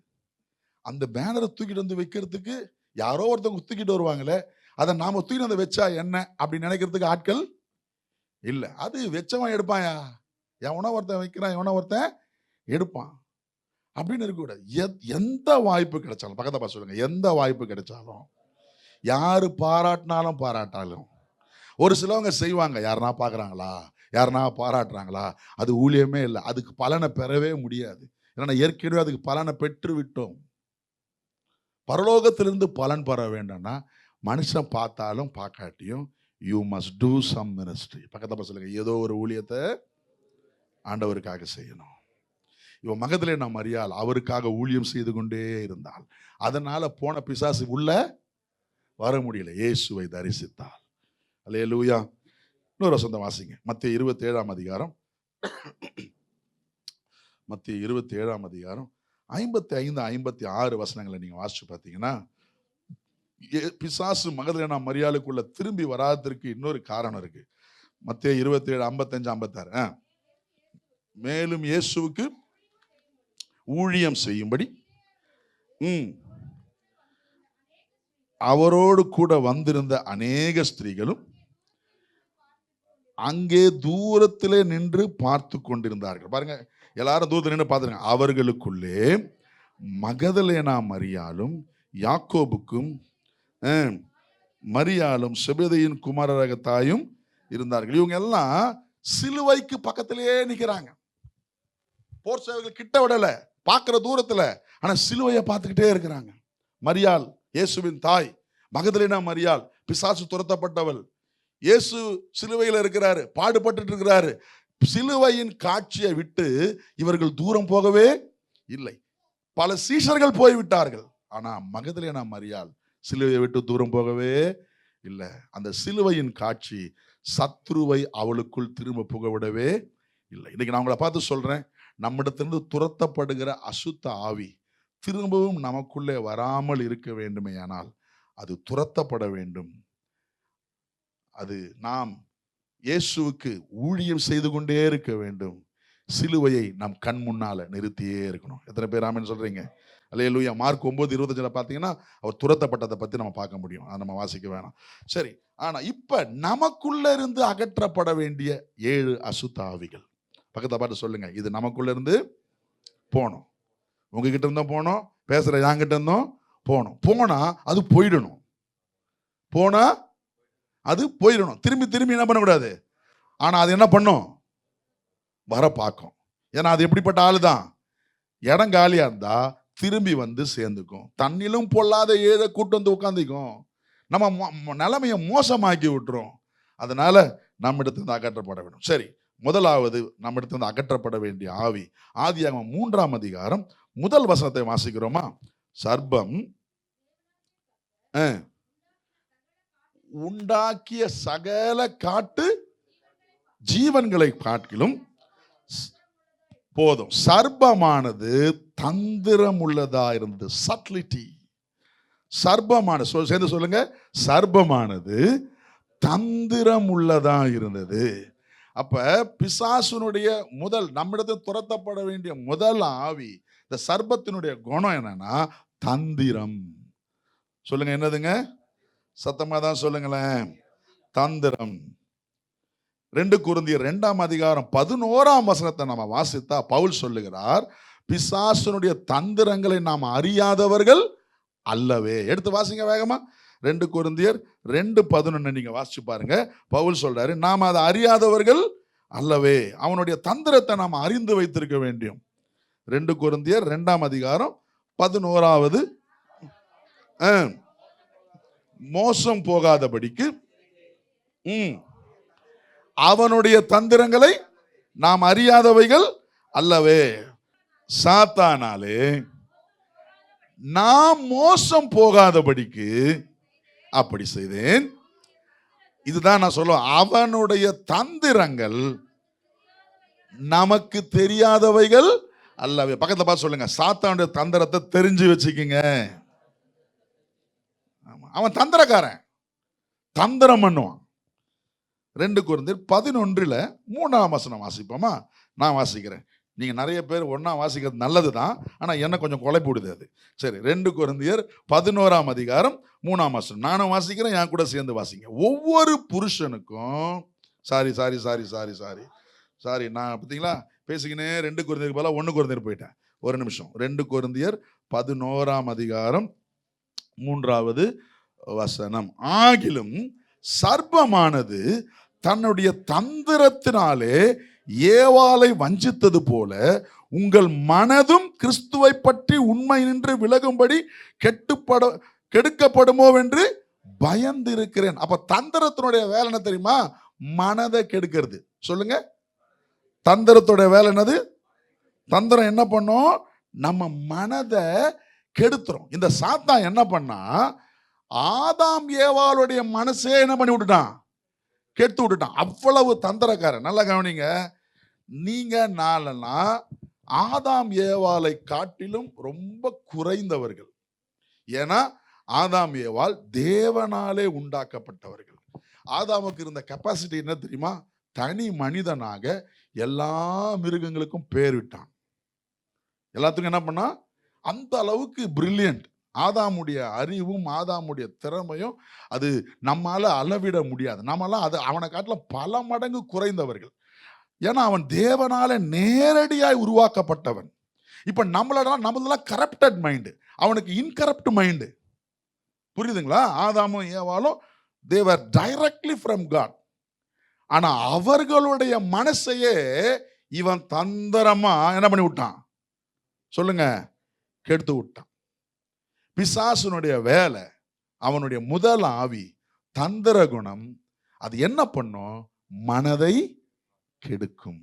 அந்த பேனரை தூக்கிட்டு வந்து வைக்கிறதுக்கு யாரோ ஒருத்தவங்க தூக்கிட்டு வருவாங்களே, அதை நாம தூக்கிட்டு வந்து வச்சா என்ன அப்படின்னு நினைக்கிறதுக்கு ஆட்கள் இல்லை. அது வச்சவன் எடுப்பாயா, எவனோ ஒருத்தன் வைக்கிறான், எவனோ ஒருத்தன் எடுப்பான் அப்படின்னு இருக்கக்கூடாது. எந்த வாய்ப்பு கிடைச்சாலும், பக்கத்தப்பா சொல்லுங்க, எந்த வாய்ப்பு கிடைச்சாலும், யாரு பாராட்டினாலும் பாராட்டாலும், ஒரு சிலவங்க செய்வாங்க, யாருனா பார்க்குறாங்களா, யாருனா பாராட்டுறாங்களா, அது ஊழியமே இல்லை, அதுக்கு பலனை பெறவே முடியாது. ஏன்னா ஏற்கனவே அதுக்கு பலனை பெற்று விட்டோம். பரலோகத்திலிருந்து பலன் பெற வேண்டும்னா மனுஷன் பார்த்தாலும் பார்க்காட்டியும் you must do some ministry. பக்கத்தப்பா சொல்லுங்க, ஏதோ ஒரு ஊழியத்தை ஆண்டவருக்காக செய்யணும். இவன் மகதலேனா மரியாள் அவருக்காக ஊழியம் செய்து கொண்டே இருந்தாள். அதனால போன பிசாசு உள்ள வர முடியல, இயேசுவை தரிசித்தாள். அல்லேலூயா. இன்னொரு வசனம் வாசிங்க, மத்தேயு 27ஆம் அதிகாரம், மத்தேயு 27ஆம் அதிகாரம் 55, 56 வசனங்களை நீங்க வாசிச்சு பார்த்தீங்கன்னா, பிசாசு மகதலேனா மரியாளுக்குள்ள திரும்பி வராததற்கு இன்னொரு காரணம் இருக்கு. மத்தேயு 27, 55, 56. மேலும் இயேசுவுக்கு ஊழியம் செய்யும்படி அவரோடு கூட வந்திருந்த அநேக ஸ்திரீகளும் அங்கே தூரத்திலே நின்று பார்த்து கொண்டிருந்தார்கள். பாருங்க, எல்லாரும் தூரத்தில் நின்று பார்த்துருங்க. அவர்களுக்குள்ளே மகதலேனா மரியாளும் யாக்கோபுக்கும் மரியாளும் செபெதேயின் குமாரராக தாயும் இருந்தார்கள். இவங்க எல்லாம் சிலுவைக்கு பக்கத்திலேயே நிற்கிறாங்க. போர் சேவைகள் கிட்ட விடல, பார்க்கிற தூரத்துல, ஆனா சிலுவையை பார்த்துக்கிட்டே இருக்கிறாங்க. மரியாள் இயேசுவின் தாய், மகதலேனா மரியாள் பிசாசு துரத்தப்பட்டவள். இயேசு சிலுவையில் இருக்கிறாரு, பாடுபட்டு இருக்கிறாரு. சிலுவையின் காட்சியை விட்டு இவர்கள் தூரம் போகவே இல்லை. பல சீஷர்கள் போய்விட்டார்கள், ஆனா மகதலேனா மரியாள் சிலுவையை விட்டு தூரம் போகவே இல்லை. அந்த சிலுவையின் காட்சி சத்ருவை அவளுக்குள் திரும்ப புகவிடவே இல்லை. இன்னைக்கு நான் உங்களை பார்த்து சொல்றேன், நம்மிடத்திலிருந்து துரத்தப்படுகிற அசுத்த ஆவி திரும்பவும் நமக்குள்ளே வராமல் இருக்க வேண்டுமே ஆனால் அது துரத்தப்பட வேண்டும். அது நாம் இயேசுவுக்கு ஊழியம் செய்து கொண்டே இருக்க வேண்டும். சிலுவையை நம் கண் முன்னால நிறுத்தியே இருக்கணும். எத்தனை பேர் ஆமென் சொல்றீங்க? அல்லேலூயா. மார்க் 9:25 பார்த்தீங்கன்னா அவர் துரத்தப்பட்டதை பத்தி நம்ம பார்க்க முடியும், அதை நம்ம வாசிக்க வேணாம். சரி, ஆனா இப்ப நமக்குள்ள இருந்து அகற்றப்பட வேண்டிய 7 அசுத்த ஆவிகள். பக்கத்தை பார்த்து சொல்லுங்க, இது நமக்குள்ள இருந்து போனோம். உங்ககிட்ட இருந்தும் போனோம், பேசுற யாங்கிட்ட இருந்தும் போனோம். போனா அது போயிடணும், போனா அது போயிடணும். திரும்பி திரும்பி என்ன பண்ணக்கூடாது, ஆனா அது என்ன பண்ணும், வர பார்க்கும். ஏன்னா அது எப்படிப்பட்ட ஆளுதான், இடம் காலியா இருந்தா திரும்பி வந்து சேர்ந்துக்கும். தண்ணிலும் பொல்லாத 7 கூட்டு வந்து உட்காந்துக்கும், நம்ம நிலைமையை மோசமாக்கி விட்டுரும். அதனால நம்மிடத்திலிருந்து அகற்றப்பட வேண்டும். சரி, முதலாவது நம்மிடத்திலிருந்து அகற்றப்பட வேண்டிய ஆவி, ஆதியாகமம் 3ஆம் அதிகாரம் 1 வசனத்தை வாசிக்கிறோமா? சர்ப்பம் உண்டாக்கிய சகல காட்டு ஜீவன்களை காட்டிலும் போதும் சர்ப்பமானது தந்திரம் உள்ளதா இருந்தது. சட்லிட்டி. சர்ப்பமானது சேர்ந்து சொல்லுங்க, சர்ப்பமானது தந்திரம் உள்ளதா இருந்தது. அப்ப பிசாசுனுடைய முதல் நம்மிடத்தில் துரத்தப்பட வேண்டிய முதல் ஆவி, இந்த சர்ப்பத்தினுடைய குணம் என்னன்னா தந்திரம். சொல்லுங்க, என்னதுங்க? சத்தமா தான் சொல்லுங்களேன், தந்திரம். 2 கொரிந்தியர் 2ஆம் அதிகாரம் 11ஆம் வசனத்தை நம்ம வாசித்தா பவுல் சொல்லுகிறார், பிசாசனுடைய தந்திரங்களை நாம் அறியாதவர்கள் அல்லவே. எடுத்து வாசிங்க வேகமா. 2 கொரிந்தியர் 2:11 நீங்க வாசிச்சு பாருங்க. பவுல் சொல்றாரு, நாம் அதை அறியாதவர்கள் அல்லவே, அவனுடைய தந்திரத்தை நாம் அறிந்து வைத்திருக்க வேண்டும். 2 கொரிந்தியர் 2ஆம் அதிகாரம் 11வது, மோசம் போகாதபடிக்கு அவனுடைய தந்திரங்களை நாம் அறியாதவைகள் அல்லவே. சாத்தானாலே நாம் மோசம் போகாதபடிக்கு அப்படி செய்தேன். இதுதான் நான் சொல்லுவேன், அவனுடைய தந்திரங்கள் நமக்கு தெரியாதவைகள் அல்லவே. பக்கத்துல பார்த்து சொல்லுங்க, சாத்தானுடைய தந்திரத்தை தெரிஞ்சு வச்சுக்கீங்க. அவன் தந்திரக்காரன், தந்திரம் பண்ணுவான். 2 கொரிந்தியர் 11 3ஆம் வசனம் வாசிப்போமா? நான் வாசிக்கிறேன். நீங்க நிறைய பேர் ஒன்னா வாசிக்கிறது நல்லதுதான், ஆனா என்ன கொஞ்சம் குழப்பி விடுது அது. சரி, 2 கொரிந்தியர் 11ஆம் அதிகாரம் 3ஆம் வசனம் நானும் வாசிக்கிறேன், என் கூட சேர்ந்து வாசிங்க. ஒவ்வொரு புருஷனுக்கும் சாரி நான் பார்த்தீங்களா பேசிக்கினே 2 கொரிந்தியருக்கு பதிலாக 1 கொரிந்தியர் போயிட்டேன். ஒரு நிமிஷம். 2 கொரிந்தியர் 11ஆம் அதிகாரம் 3வது வசனம். ஆகிலும் சர்ப்பமானது தன்னுடைய தந்திரத்தினாலே ஏவாளை வஞ்சித்தது போல உங்கள் மனதும் கிறிஸ்துவை பற்றி உண்மை நின்று விலகும்படி கெடுக்கப்படுமோ என்று பயந்திருக்கிறேன். அப்ப தந்திரத்தினுடைய வேலை என்ன தெரியுமா? மனதை கெடுக்கிறது. சொல்லுங்க, தந்திரத்துடைய வேலை என்னது? தந்திரம் என்ன பண்ணும்? நம்ம மனதை கெடுத்துரும். இந்த சாத்தான் என்ன பண்ணா, ஆதாம் ஏவாளுடைய மனசே என்ன பண்ணி விட்டுட்டான்? கெடுத்து விட்டுட்டான். அவ்வளவு தந்திரக்காரன். நல்லா கவனிங்க, நீங்க நாளெல்லாம் ஆதாம் ஏவாளை காட்டிலும் ரொம்ப குறைந்தவர்கள். ஏன்னா ஆதாம் ஏவாள் தேவனாலே உண்டாக்கப்பட்டவர்கள். ஆதாமுக்கு இருந்த கெப்பாசிட்டி என்ன தெரியுமா? தனி மனிதனாக எல்லா மிருகங்களுக்கும் பேர் விட்டான். எல்லாத்துக்கும் என்ன பண்ணா? அந்த அளவுக்கு பிரில்லியன்ட். ஆதாமுடைய அறிவும் ஆதாமுடைய திறமையும் அது நம்மால அளவிட முடியாது. நம்மளாம் அது அவனை காட்டிலும் பல மடங்கு குறைந்தவர்கள். ஏன்னா அவன் தேவனால நேரடியாய் உருவாக்கப்பட்டவன். இப்ப நம்மளெல்லாம் கரப்டட் மைண்டு, அவனுக்கு இன்கரப்ட் மைண்டு. புரியுதுங்களா? ஆதாமும் ஏவாளும் they were directly from God. ஆனா அவர்களுடைய மனசையே இவன் தந்திரமா என்ன பண்ணி விட்டான்? சொல்லுங்க, கெடுத்து விட்டான். பிசாசுனுடைய வேலை, அவனுடைய முதல் ஆவி தந்திர குணம், அது என்ன பண்ணும்? மனதை கெடுக்கும்.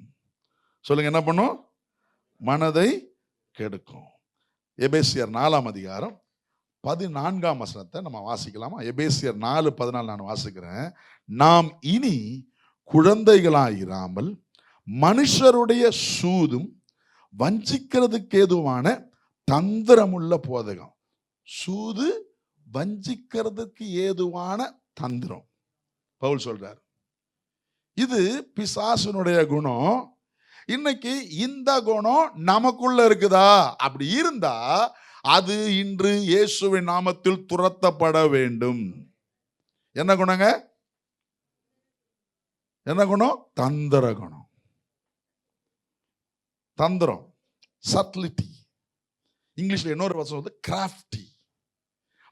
சொல்லுங்க, என்ன பண்ணும்? மனதை கெடுக்கும். எபேசியர் 4ஆம் அதிகாரம் 14ஆம் வசனத்தை நம்ம வாசிக்கலாமா? எபேசியர் 4:14 நான் வாசிக்கிறேன். நாம் இனி குழந்தைகளாயிராமல் மனுஷருடைய சூதும் வஞ்சிக்கிறதுக்கு ஏதுவான தந்திரமுள்ள போதகம். சூது வஞ்சிக்கிறதுக்கு ஏதுவான தந்திரம் பவுல் சொல்றார். இது பிசாசுனுடைய குணம். இன்னைக்கு இந்த குணம் நமக்குள்ள இருக்குதா? அப்படி இருந்தா அது இன்று இயேசுவின் நாமத்தில் துரத்தப்பட வேண்டும். என்ன குணங்க? என்ன குணம்? தந்திர குணம். தந்திரம், சட்லிட்டி. இங்கிலீஷ்ல இன்னொரு வசனம் வந்து கிராஃப்டி.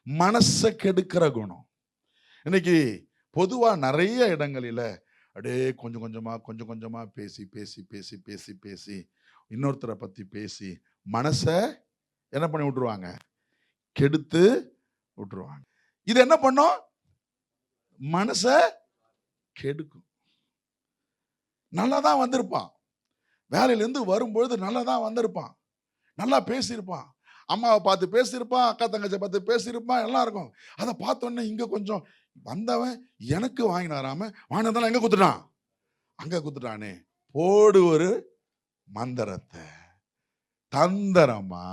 மனசை கெடுக்கிற குணம். இன்னைக்கு பொதுவா நிறைய இடங்களில அப்படியே கொஞ்சம் கொஞ்சமா பேசி இன்னொருத்தரை பத்தி பேசி மனசை என்ன பண்ணி விட்டுருவாங்க? கெடுத்து விட்டுருவாங்க. இது என்ன பண்ணும்? மனசை கெடுக்கும். நல்லா தான் வந்திருப்பான், வேலையிலேருந்து வரும்பொழுது நல்லா தான் வந்திருப்பான், நல்லா பேசியிருப்பான், அம்மாவை பார்த்து பேசியிருப்பான், அக்கா தங்கச்சியை பார்த்து பேசியிருப்பான், எல்லாம் இருக்கும். அதை பார்த்தோன்னே இங்கே கொஞ்சம் வந்தவன் எனக்கு வாங்கினாராம, வாங்கினதால எங்கே குத்துட்டான்? அங்கே குத்துட்டானே. போடு ஒரு மந்திரத்தை. தந்திரமா.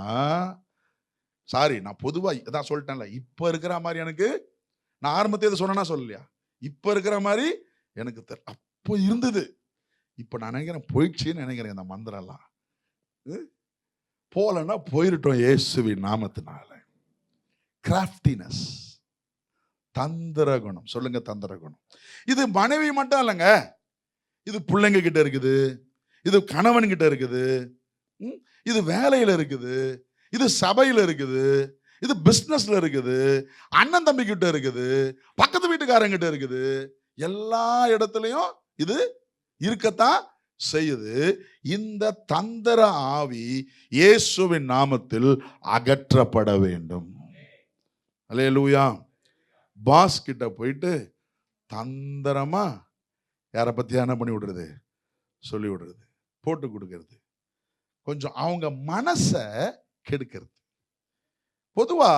சாரி, நான் பொதுவா இதான் சொல்லிட்டேன்ல, இப்ப இருக்கிற மாதிரி எனக்கு, நான் ஆரம்பத்தை சொன்னா சொல்லலையா, இப்ப இருக்கிற மாதிரி எனக்கு அப்போ இருந்தது. இப்ப நான் நினைக்கிறேன் போயிடுச்சுன்னு நினைக்கிறேன். இந்த மந்திரம் எல்லாம் போலன்னா போயிருட்டோம் இயேசுவின் நாமத்தினால. கிராஃப்டினஸ், தந்திர குணம். சொல்லுங்க, தந்திர குணம். இது மனைவி மட்டும் இல்லைங்க, இது பிள்ளைங்க கிட்ட இருக்குது, இது கணவன் கிட்ட இருக்குது, இது வேலையில இருக்குது, இது சபையில இருக்குது, இது பிசினஸ்ல இருக்குது, அண்ணன் தம்பி கிட்ட இருக்குது, பக்கத்து வீட்டுக்காரங்கிட்ட இருக்குது, எல்லா இடத்துலயும் இது இருக்கத்தான் செய்யுது. இந்த தந்திர ஆவி இயேசுவின் நாமத்தில் அகற்றப்பட வேண்டும். அல்லேலூயா. பாஸ் கிட்ட போயிட்டு தந்திரமா யாரை பத்தி என்ன பண்ணி விடுறது, சொல்லி விடுறது, போட்டு கொடுக்கறது, கொஞ்சம் அவங்க மனசை கெடுக்கிறது. பொதுவா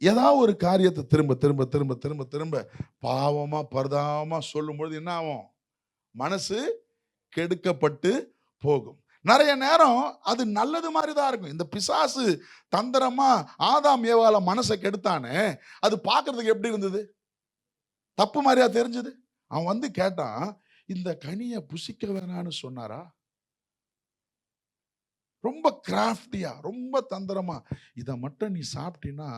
ஏதாவது ஒரு காரியத்தை திரும்ப திரும்ப திரும்ப திரும்ப திரும்ப பாவமா பரிதாபமா சொல்லும் பொழுது என்ன ஆகும், மனசு கெடுக்கப்பட்டு போகும். நிறைய நேரம் அது நல்லது மாதிரி தான் இருக்கும். இந்த பிசாசு தந்திரமா ஆதாம் ஏவாள மனசை கெடுத்தானே, அது பார்க்கறதுக்கு எப்படி இருந்தது, தப்பு மாதிரியா தெரிஞ்சது. அவன் வந்து கேட்டான், இந்த கனியை புசிக்க வேணான்னு சொன்னாரா? ரொம்ப கிராஃப்டியா, ரொம்ப தந்திரமா, இதை மட்டும் நீ சாப்பிட்டீன்னா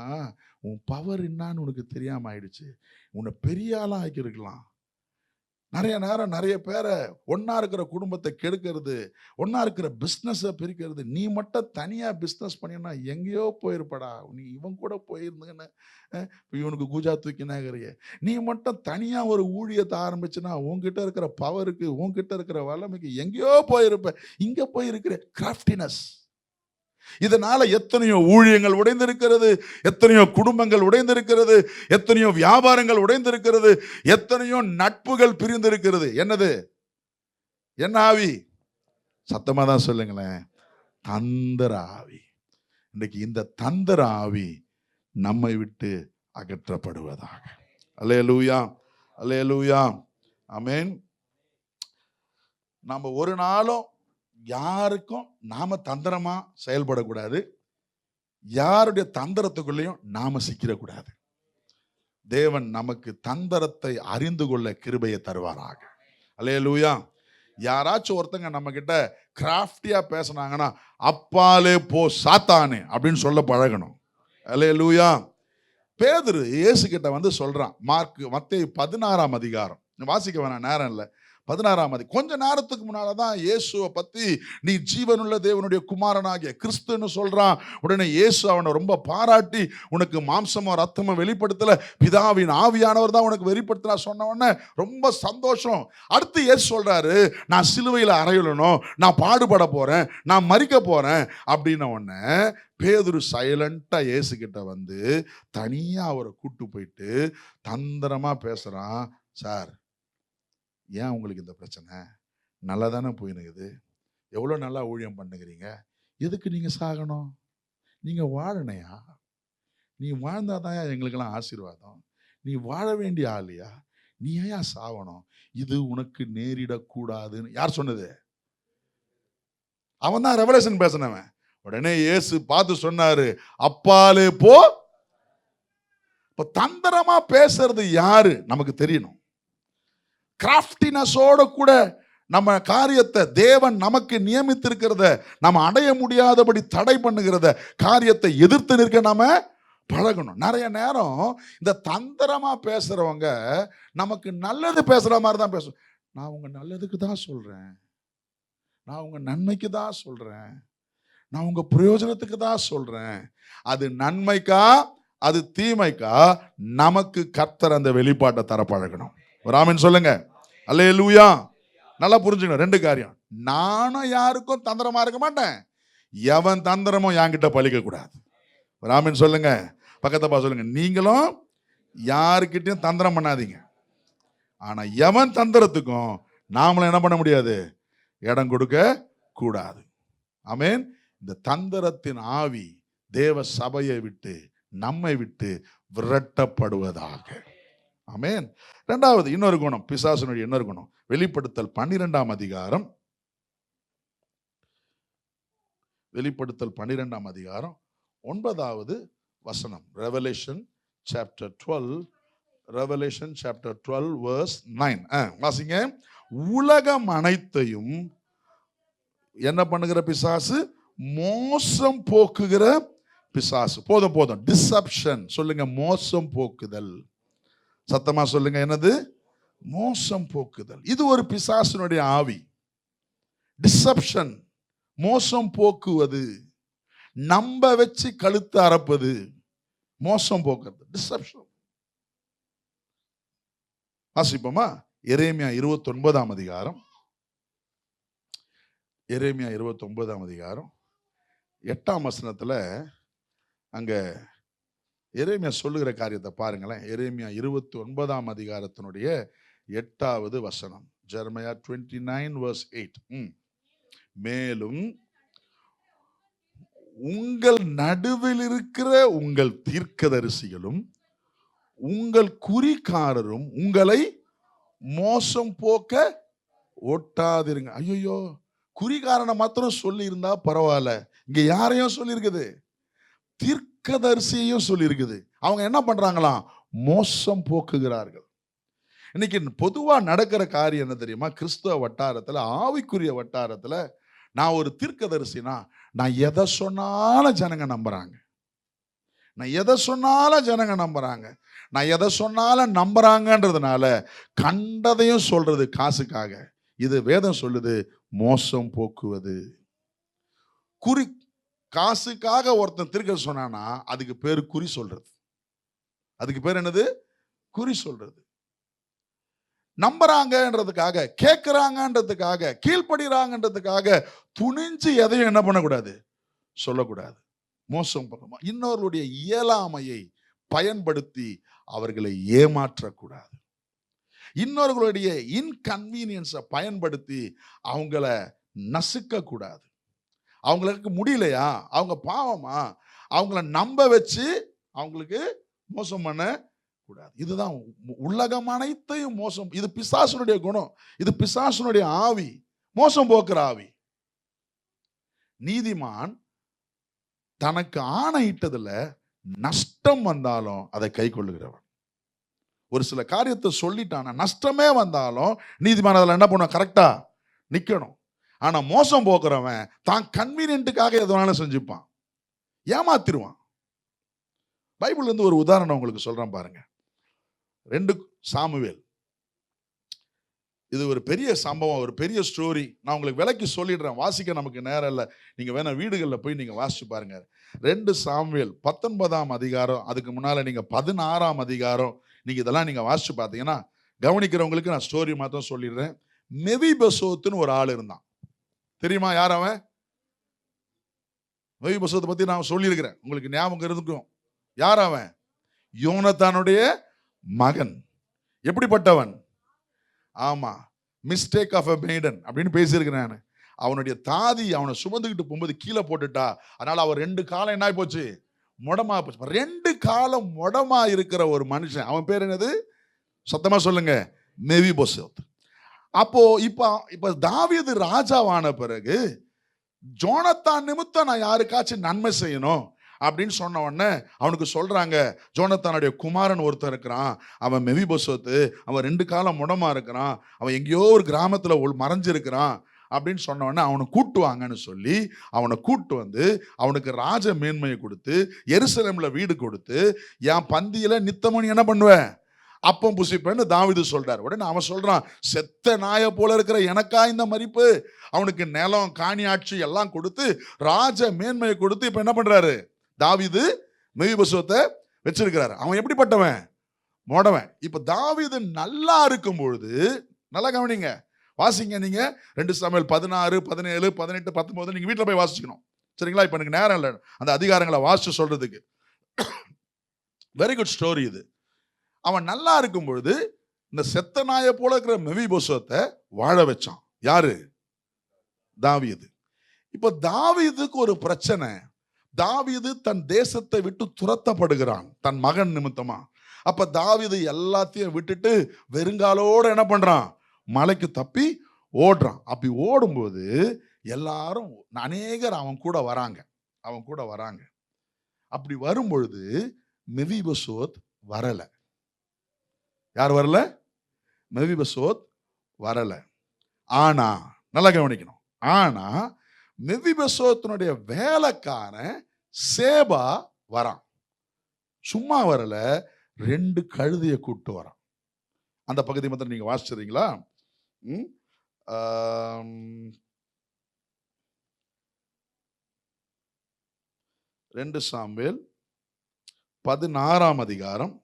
உன் பவர் என்னான்னு உனக்கு தெரியாம ஆயிடுச்சு, உன்னை பெரிய ஆளா ஆக்கியிருக்கலாம். நிறைய நேரம் நிறைய பேரை ஒன்னா இருக்கிற குடும்பத்தை கெடுக்கிறது, ஒன்னா இருக்கிற பிஸ்னஸை பிரிக்கிறது. நீ மட்டும் தனியா பிஸ்னஸ் பண்ணினா எங்கேயோ போயிருப்படா, நீ இவன் கூட போயிருந்தேன்னு இவனுக்கு கூஜா தூக்கினாகிறிய. நீ மட்டும் தனியா ஒரு ஊழியத்தை ஆரம்பிச்சுன்னா உன்கிட்ட இருக்கிற பவருக்கு, உன்கிட்ட இருக்கிற வல்லமைக்கு எங்கேயோ போயிருப்ப, இங்க போயிருக்கிற கிராஃப்டினஸ். இதனால எத்தனையோ ஊழியங்கள் உடைந்திருக்கிறது, எத்தனையோ குடும்பங்கள் உடைந்திருக்கிறது, எத்தனையோ வியாபாரங்கள் உடைந்திருக்கிறது, எத்தனையோ நட்புகள் பிரிந்திருக்கிறது. என்னது, என்ன ஆவி? சத்தமா தான் சொல்லுங்களேன், தந்திர ஆவி. இன்னைக்கு இந்த தந்திர ஆவி நம்மை விட்டு அகற்றப்படுவதாக. அல்லேலூயா, அல்லேலூயா, ஆமென். நம்ம ஒரு நாளும் யாருக்கும் நாம தந்திரமா செயல்படக்கூடாது, யாருடைய தந்திரத்துக்குள்ளேயும் நாம சிக்கிடக்கூடாது. தேவன் நமக்கு தந்திரத்தை அறிந்து கொள்ள கிருபையை தருவாராக. அல்லேலூயா. யாராச்சும் ஒருத்தங்க நம்ம கிட்ட கிராஃப்டியா பேசினாங்கன்னா அப்பாலே போ சாத்தானே அப்படின்னு சொல்ல பழகணும். அல்லேலூயா. பேதுரு இயேசு கிட்ட வந்து சொல்றான், மத்தேயு 16ஆம் அதிகாரம், வாசிக்க வேணாம், நேரம் இல்லை, 16ஆம் அதிகாரம். கொஞ்ச நேரத்துக்கு முன்னாலதான் இயேசுவை பத்தி நீ ஜீவனுள்ள தேவனுடைய குமாரனாகிய கிறிஸ்துன்னு சொல்றான். உடனே இயேசு அவனை ரொம்ப பாராட்டி, உனக்கு மாம்சமோ ரத்தமோ வெளிப்படுத்தல, பிதாவின் ஆவியானவர் தான் உனக்கு வெளிப்படுத்தினா சொன்ன உடனே ரொம்ப சந்தோஷம். அடுத்து இயேசு சொல்றாரு, நான் சிலுவையில் அறையணும், நான் பாடுபட போறேன், நான் மரிக்க போறேன் அப்படின்ன உடனே பேதுரு சைலண்டா இயேசு கிட்ட வந்து தனியா அவரை கூட்டு போயிட்டு தந்திரமா பேசுறான். சார், ஏன் உங்களுக்கு இந்த பிரச்சனை? நல்லா தானே போயினுக்குது, எவ்வளோ நல்லா ஊழியம் பண்ணுகிறீங்க, எதுக்கு நீங்க சாகணும்? நீங்க வாழணையா? நீ வாழ்ந்தாதான் எங்களுக்கெல்லாம் ஆசீர்வாதம். நீ வாழ வேண்டிய ஆளியா, நீ ஏன் சாவணும்? இது உனக்கு நேரிடக்கூடாதுன்னு யார் சொன்னது? அவன் தான் ரெவலேஷன் பேசினவன். உடனே இயேசு பார்த்து சொன்னாரு, அப்பாலே போ. இப்ப தந்திரமா பேசுறது யாரு நமக்கு தெரியணும். கிராஃப்டினஸோட கூட நம்ம காரியத்தை, தேவன் நமக்கு நியமித்திருக்கிறத நம்ம அடைய முடியாதபடி தடை பண்ணுகிறத காரியத்தை எதிர்த்து நிற்க நாம பழகணும். நிறைய நேரம் இந்த தந்திரமா பேசுறவங்க நமக்கு நல்லது பேசுற மாதிரி தான் பேசும். நான் உங்க நல்லதுக்கு தான் சொல்றேன், நான் உங்க நன்மைக்கு தான் சொல்றேன், நான் உங்க பிரயோஜனத்துக்கு தான் சொல்றேன். அது நன்மைக்கா அது தீமைக்கா நமக்கு கர்த்தர் அந்த வெளிப்பாட்டை தர பழகணும். ஒரு ஆமென் சொல்லுங்க. அல்லேலூயா. நல்லா புரிஞ்சுக்கணும் ரெண்டு காரியம். நானும் யாருக்கும் தந்திரமா இருக்க மாட்டேன், எவன் தந்திரமும் என்கிட்ட பழிக்க கூடாது. ஒரு ஆமென் சொல்லுங்க. பக்கத்தப்பா சொல்லுங்க, நீங்களும் யாருக்கிட்டையும் தந்திரம் பண்ணாதீங்க. ஆனா எவன் தந்திரத்துக்கும் நாமளும் என்ன பண்ண முடியாது, இடம் கொடுக்க கூடாது. ஆமென். இந்த தந்திரத்தின் ஆவி தேவ சபையை விட்டு நம்மை விட்டு விரட்டப்படுவதாக. ஆமென். இரண்டாவது இன்னொரு குணம், பிசாசுனுடைய இன்னொரு குணம், வெளிப்படுத்தல் 12ஆம் அதிகாரம், வெளிப்படுத்தல் 12ஆம் அதிகாரம் 9வது வசனம். Revelation chapter 12, revelation chapter 12 verse 9. வாசிங்க. உலகம் அனைத்தையும் என்ன பண்ணுகிற பிசாசு? மோசம் போக்குகிற பிசாசு. போதும் போதும், டிசப்ஷன் சொல்லுங்க, மோசம் போக்குதல். சத்தமா சொல்லுங்க, என்னது? மோசம் போக்குதல். இது ஒரு பிசாசினுடைய ஆவி. டிசப்ஷன், மோசம் போக்குவது, நம்ப வச்சு கழுத்து அறப்பது, மோசம் போக்குறது, டிசப்ஷன். வாசிப்போமா? எரேமியா 29ஆம் அதிகாரம். எரேமியா 29ஆம் அதிகாரம் 8ஆம் வசனத்துல அங்க எரேமியா சொல்லுகிற காரியத்தை பாருங்களேன். எரேமியா 29ஆம் அதிகாரத்தினுடைய 8வது வசனம். Jeremiah 29 verse 8. மேலும் உங்கள் நடுவில் இருக்கிற உங்கள் தீர்க்கதரிசிகளும் உங்கள் குறிக்காரரும் உங்களை மோசம் போக்க ஒட்டாதிருங்க. ஐயோ, குறிகாரனை மாத்திரம் சொல்லி இருந்தா பரவாயில்ல, இங்க யாரையும் சொல்லி இருக்குது, தீர்க்கதரிசியையும் சொல்லி இருக்குது. அவங்க என்ன பண்றாங்களாம்? மோசம் போக்குகிறார்கள். இன்னைக்கு பொதுவா நடக்கிற காரியம் என்ன தெரியுமா? கிறிஸ்தவ வட்டாரத்துல, ஆவிக்குரிய வட்டாரத்துல, நான் ஒரு தீர்க்கதரிசினா நான் எதை சொன்னாலும் ஜனங்க நம்புறாங்க. நான் எதை சொன்னாலும் ஜனங்க நம்புறாங்க. நான் எதை சொன்னாலும் நம்புறாங்கன்றதுனால கண்டதையும் சொல்றது காசுக்காக. இது வேதம் சொல்லுது, மோசம் போக்குவது. குறி காசுக்காக ஒருத்தன் தீர்க்க சொன்னானா அதுக்கு பேரு குறி சொல்றது. அதுக்கு பேர் என்னது? குறி சொல்றது. நம்புறாங்கன்றதுக்காக, கேட்கிறாங்கன்றதுக்காக, கீழ்ப்படுகிறாங்கன்றதுக்காக துணிஞ்சு எதையும் என்ன பண்ணக்கூடாது? சொல்லக்கூடாது. மோசம் போக்குமா. இன்னொருடைய இயலாமையை பயன்படுத்தி அவர்களை ஏமாற்றக்கூடாது. இன்னொருடைய இன்கன்வீனியன்ஸை பயன்படுத்தி அவங்கள நசுக்க கூடாது. அவங்களுக்கு முடியலையா, அவங்க பாவமா, அவங்கள நம்ப வச்சு அவங்களுக்கு மோசம் பண்ண கூடாது. இதுதான் உலகம் அனைத்தையும் மோசம். இது பிசாசுனுடைய குணம். இது பிசாசுனுடைய ஆவி, மோசம் போக்குற ஆவி. நீதிமான் தனக்கு ஆணையிட்டதுல நஷ்டம் வந்தாலும் அதை கை கொள்ளுகிறவன். ஒரு சில காரியத்தை சொல்லிட்டான நஷ்டமே வந்தாலும் நீதிமான் அதில் என்ன பண்ணுவான்? கரெக்டா நிக்கணும். ஆனா மோசம் போக்குறவன் தான் கன்வீனியன்ட்டுக்காக எதுனாலும் செஞ்சுப்பான், ஏமாத்திருவான். பைபிள்ல இருந்து ஒரு உதாரணம் உங்களுக்கு சொல்றேன் பாருங்க. 2 சாமுவேல். இது ஒரு பெரிய சம்பவம், ஒரு பெரிய ஸ்டோரி. நான் உங்களுக்கு விளக்கி சொல்லிடுறேன், வாசிக்க நமக்கு நேரம் இல்லை. நீங்க வேணா வீடுகளில் போய் நீங்க வாசிச்சு பாருங்க. 2 சாமுவேல் 19ஆம் அதிகாரம், அதுக்கு முன்னால நீங்க 16ஆம் அதிகாரம், நீங்க இதெல்லாம் நீங்க வாசிச்சு பார்த்தீங்கன்னா, கவனிக்கிறவங்களுக்கு நான் ஸ்டோரி மாத்திரம் சொல்லிடுறேன். மெவிபோசேத்துன்னு ஒரு ஆள் இருந்தான். தெரியுமா யார் அவன்? மெவிபோசேத்தை பத்தி நான் சொல்லியிருக்கிறேன், உங்களுக்கு ஞாபகம் இருக்கும். யார் அவன்? யோனத்தானுடைய மகன். எப்படிப்பட்டவன்? ஆமா, மிஸ்டேக் ஆஃப் எ மேடன் அப்படின்னு பேசியிருக்கிறேன் நான். அவனுடைய தாதி அவனை சுமந்துக்கிட்டு போகும்போது கீழே போட்டுட்டா. அதனால அவர் 2 காலம் என்ன போச்சு? முடமா போச்சு. 2 காலம் முடமா இருக்கிற ஒரு மனுஷன். அவன் பேர் என்னது? சத்தமா சொல்லுங்க, மெவிபோசேத். அப்போ இப்ப தாவீது ராஜாவான பிறகு ஜோனத்தான் நிமித்தம் நான் யாருக்காச்சும் நன்மை செய்யணும் அப்படின்னு சொன்ன உடனே அவனுக்கு சொல்றாங்க, ஜோனத்தானுடைய குமாரன் ஒருத்தர் இருக்கிறான், அவன் மெவிபோசேத்து, அவன் 2 காலம் முடமா இருக்கிறான், அவன் எங்கேயோ ஒரு கிராமத்துல மறைஞ்சிருக்கிறான் அப்படின்னு சொன்ன உடனே அவனை கூட்டுவாங்கன்னு சொல்லி அவனை கூட்டு வந்து அவனுக்கு ராஜ மேன்மையை கொடுத்து எருசலேம்ல வீடு கொடுத்து என் பந்தியில நித்தமும் என்ன பண்ணுவேன்? அப்பம் புசிப்பேன்னு தாவீது சொல்றார். உடனே அவன் சொல்றான், செத்த நாய போல இருக்கிற எனக்கா இந்த மதிப்பு? அவனுக்கு நிலம், காணி, ஆட்சி எல்லாம் கொடுத்து ராஜ மேன்மையை கொடுத்து இப்ப என்ன பண்றாரு? தாவீது மெவிபோசேத்தை வச்சிருக்கிறாரு. அவன் எப்படிப்பட்டவன்? மோடவன். இப்ப தாவீது நல்லா இருக்கும் பொழுது, நல்லா கவனிங்க, வாசிங்க நீங்க 2 சாமுவேல் 16, 17, 18, 19 நீங்க வீட்டுல போய் வாசிக்கணும், சரிங்களா? இப்ப எனக்கு நேரம் இல்லை அந்த அதிகாரங்களை வாசிச்சு சொல்றதுக்கு. வெரி குட் ஸ்டோரி இது. அவன் நல்லா இருக்கும் பொழுது இந்த செத்த நாயை போல இருக்கிற மெவிபோசேத்தை வாழ வச்சான். யாரு? தாவீது. இப்ப தாவீதுக்கு ஒரு பிரச்சனை. தாவீது தன் தேசத்தை விட்டு துரத்தப்படுகிறான் தன் மகன் நிமித்தமா. அப்ப தாவீது எல்லாத்தையும் விட்டுட்டு வெறுங்காலோட என்ன பண்றான்? மலைக்கு தப்பி ஓடுறான். அப்படி ஓடும்போது எல்லாரும் அநேகர் அவன் கூட வராங்க. அப்படி வரும்பொழுது மெவிபோசேத் வரல. யார் வரல? மெவிபோசேத் வரல. ஆனா நல்லா கவனிக்கணும், ஆனா மெவிபோசேத்தினுடைய வேலைக்காரன் சேபா வரான். சும்மா வரல, 2 கழுதையை கூட்டு வரான். அந்த பகுதி மாத்திரம் நீங்க வாசிச்சிருக்கீங்களா? 2 சாமுவேல் 16ஆம் அதிகாரம்.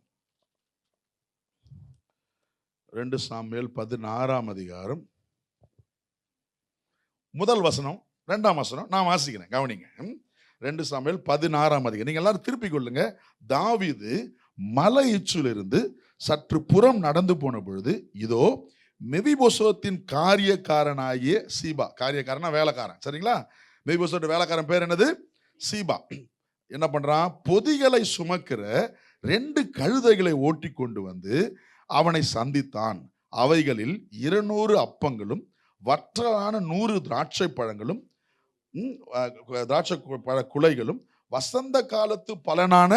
2 சாமுவேல் 16ஆம் அதிகாரம் முதல் வசனம் 2ஆம் வசனம் நான் வாசிக்கிறேன், கவனிங்க. 2 சாமுவேல் 16ஆம் அதிகாரம். நீங்க எல்லாரும் திருப்பிக் கொள்ளுங்க. தாவீது மலை உச்சியிலிருந்து சற்று புறம் நடந்து போன பொழுது, இதோ மெபிபோசேத்தின் காரியக்காரனாகிய சீபா. காரியக்காரனா வேலைக்காரன், சரிங்களா? மெபிபோசேத் வேலைக்காரன் பேர் என்னது? சீபா. என்ன பண்றான்? பொதிகளை சுமக்கிற 2 கழுதைகளை ஓட்டி கொண்டு வந்து அவனை சந்தித்தான். அவைகளில் 200 அப்பங்களும் வற்றலான 100 திராட்சை பழங்களும் திராட்சை பழ குலைகளும் வசந்த காலத்து பலனான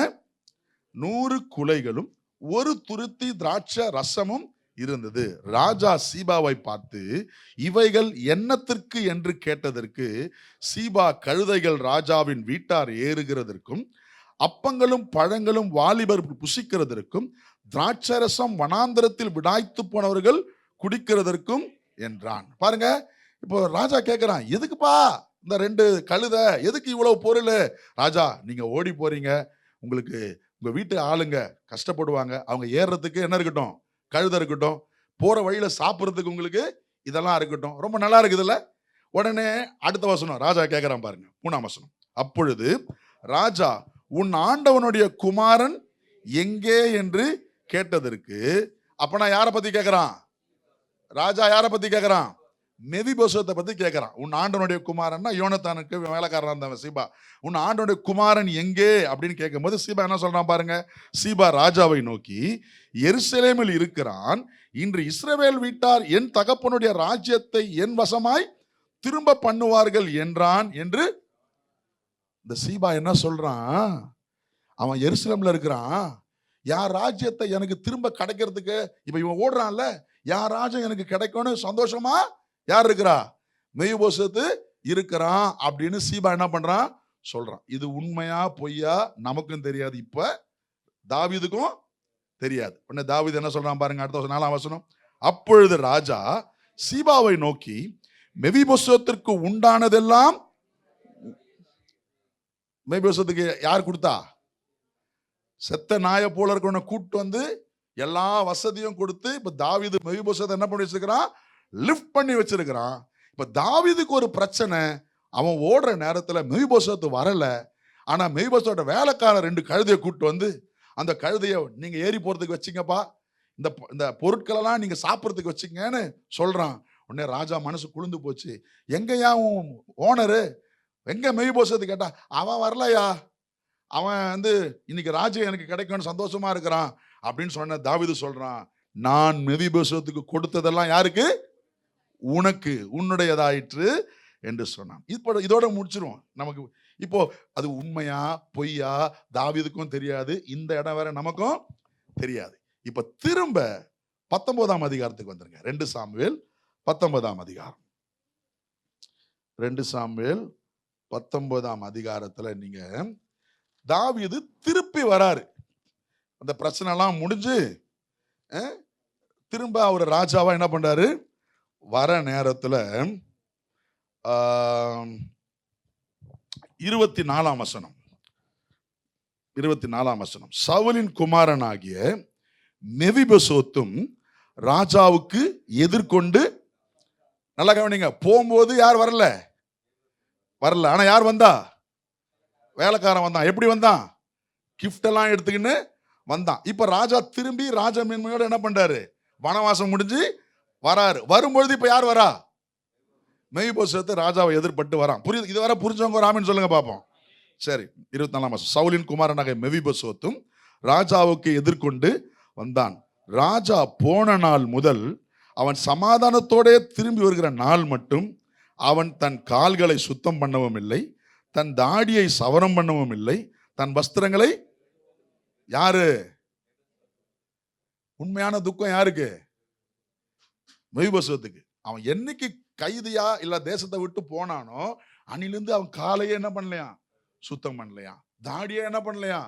100 குலைகளும் 1 துருத்தி திராட்சை ரசமும் இருந்தது. ராஜா சீபாவை பார்த்து, இவைகள் என்னத்திற்கு என்று கேட்டதற்கு, சீபா கழுதைகள் ராஜாவின் வீட்டார் ஏறுகிறதற்கும் அப்பங்களும் பழங்களும் வாலிபர் புசிக்கிறதற்கும் திராட்சரசம் வனாந்தரத்தில் விடாய்த்து போனவர்கள் குடிக்கிறதற்கும் என்றான். பாருங்க, இப்போ ராஜா கேட்கிறான், எதுக்குப்பா இந்த 2 கழுதை, எதுக்கு இவ்வளவு பொருள்? ராஜா, நீங்க ஓடி போறீங்க, உங்களுக்கு உங்க வீட்டு ஆளுங்க கஷ்டப்படுவாங்க, அவங்க ஏறுறதுக்கு என்ன இருக்கட்டும்? கழுதை இருக்கட்டும், போற வழியில சாப்பிட்றதுக்கு உங்களுக்கு இதெல்லாம் இருக்கட்டும், ரொம்ப நல்லா இருக்குதுல்ல. உடனே அடுத்த வசனம் ராஜா கேட்கிறான் பாருங்க, 3ஆம் வசனம். அப்பொழுது ராஜா, உன் ஆண்டவனுடைய குமாரன் எங்கே என்று கேட்டதற்கு, அப்ப நான் யாரை பத்தி கேட்கிறான்? ராஜா யாரை பத்தி கேட்கிறான்? மெபிபோசேத்தை பத்தி கேட்கிறான். உன் ஆண்டவனுடைய குமாரன்னா யோனத்தானுக்கு வேலைக்காரன் இருந்தவன் சீபா. உன் ஆண்டவனுடைய குமாரன் எங்கே அப்படின்னு கேட்கும்போது சீபா என்ன சொல்றான் பாருங்க. சீபா ராஜாவை நோக்கி, எருசலேமில் இருக்கிறான், இன்று இஸ்ரவேல் வீட்டார் என் தகப்பனுடைய ராஜ்யத்தை என் வசமாய் திரும்ப பண்ணுவார்கள் என்றான் என்று. இந்த சீபா என்ன சொல்றான்? அவன் எருசலேம்ல இருக்கிறான், யார் ராஜ்யத்தை எனக்கு திரும்ப கிடைக்கிறதுக்கு, இப்ப இவன் ஓடுறான்ல, யார் ராஜ்யம் எனக்கு கிடைக்கும்னு சந்தோஷமா யார் இருக்கிறா? மெபிபோசேத் இருக்கிறான் அப்படின்னு சீபா என்ன பண்றான்? சொல்றான். இது உண்மையா பொய்யா நமக்கும் தெரியாது, இப்ப தாவீதுக்கும் தெரியாது. உடனே தாவீது என்ன சொல்றான் பாருங்க, அடுத்த 4ஆம் வசனம். அப்பொழுது ராஜா சீபாவை நோக்கி, மெபிபோசேத்திற்கு உண்டானதெல்லாம். மெபிபோசேத்துக்கு யார் கொடுத்தா? செத்த நாயை போல இருக்கிறவனை கூட்டு வந்து எல்லா வசதியும் கொடுத்து, இப்ப தாவீது மெபிபோசேத்தை என்ன பண்ணி வச்சிருக்கிறான்? லிஃப்ட் பண்ணி வச்சிருக்கிறான். இப்ப தாவீதுக்கு ஒரு பிரச்சனை, அவன் ஓடுற நேரத்துல மெபிபோசேத் வரல. ஆனா மெபிபோசேத்தோட வேலைக்காரர் 2 கழுதையை கூட்டு வந்து, அந்த கழுதையை நீங்க ஏறி போறதுக்கு வச்சிங்கப்பா, இந்த பொருட்கள் எல்லாம் நீங்க சாப்பிட்றதுக்கு வச்சிங்கன்னு சொல்றான். உடனே ராஜா மனசு குளிர்ந்து போச்சு. எங்கயா உன் ஓனரு, எங்க மெபிபோசேத் கேட்டா, அவன் வரலையா, அவன் வந்து இன்னைக்கு ராஜ்யம் எனக்கு கிடைக்கும்னு சந்தோஷமா இருக்கிறான் அப்படின்னு சொன்ன. தாவீது சொல்றான், நான் மெபிபோசேத்துக்கு கொடுத்ததெல்லாம் யாருக்கு? உனக்கு, உன்னுடையதாயிற்று என்று சொன்னான். இப்போ இதோட முடிச்சிருவோம். நமக்கு இப்போ அது உண்மையா பொய்யா தாவீதுக்கும் தெரியாது, இந்த இடம் வேற நமக்கும் தெரியாது. இப்ப திரும்ப 19ஆம் அதிகாரத்துக்கு வந்துருங்க. 2 சாமுவேல் 19ஆம் அதிகாரம். 2 சாமுவேல் 19ஆம் அதிகாரத்துல நீங்க தாவீது திருப்பி வராரு. அந்த பிரச்சனை எல்லாம் முடிஞ்சு திரும்ப அவர் ராஜாவா என்ன பண்றாரு? வர நேரத்துல 24ஆம் வசனம். 24ஆம் வசனம். சவுலின் குமாரனாகிய மெபிபோசேத்தும் ராஜாவுக்கு எதிர்கொண்டு, நல்லா கவனிங்க, போகும்போது யார் வரல? ஆனா யார் வந்தா? வேலைக்காரன் வந்தான். எப்படி வந்தான்? கிஃப்ட் எல்லாம் எடுத்துக்கின்னு வந்தான். இப்ப ராஜா திரும்பி ராஜ மேன்மையோட என்ன பண்றாரு? வனவாசம் முடிஞ்சு வராரு. வரும்பொழுது இப்ப யார் வரா? மெபிபோசேத் ராஜாவை எதிர்பட்டு வரான். புரியுது? இது வர புரிஞ்சவங்க ராமன் சொல்லுங்க பாப்போம். சரி, 24ஆம் வசனம். சவுலின் குமாரனாகிய மெபிபோசேத்தும் ராஜாவுக்கு எதிர்கொண்டு வந்தான். ராஜா போன நாள் முதல் அவன் சமாதானத்தோட திரும்பி வருகிற நாள் மட்டும் அவன் தன் கால்களை சுத்தம் பண்ணவும் இல்லை, தன் தாடியை சவரம் பண்ணவும் இல்லை, தன் வஸ்திரங்களை. யாரு? உண்மையான துக்கம் யாருக்கு? மெபிபோசேத்துக்கு. அவன் என்னைக்கு கைதியா இல்ல தேசத்தை விட்டு போனானோ அன்னிலிருந்து அவன் காலையே என்ன பண்ணலையா? சுத்தம் பண்ணலையா. தாடியே என்ன பண்ணலையா?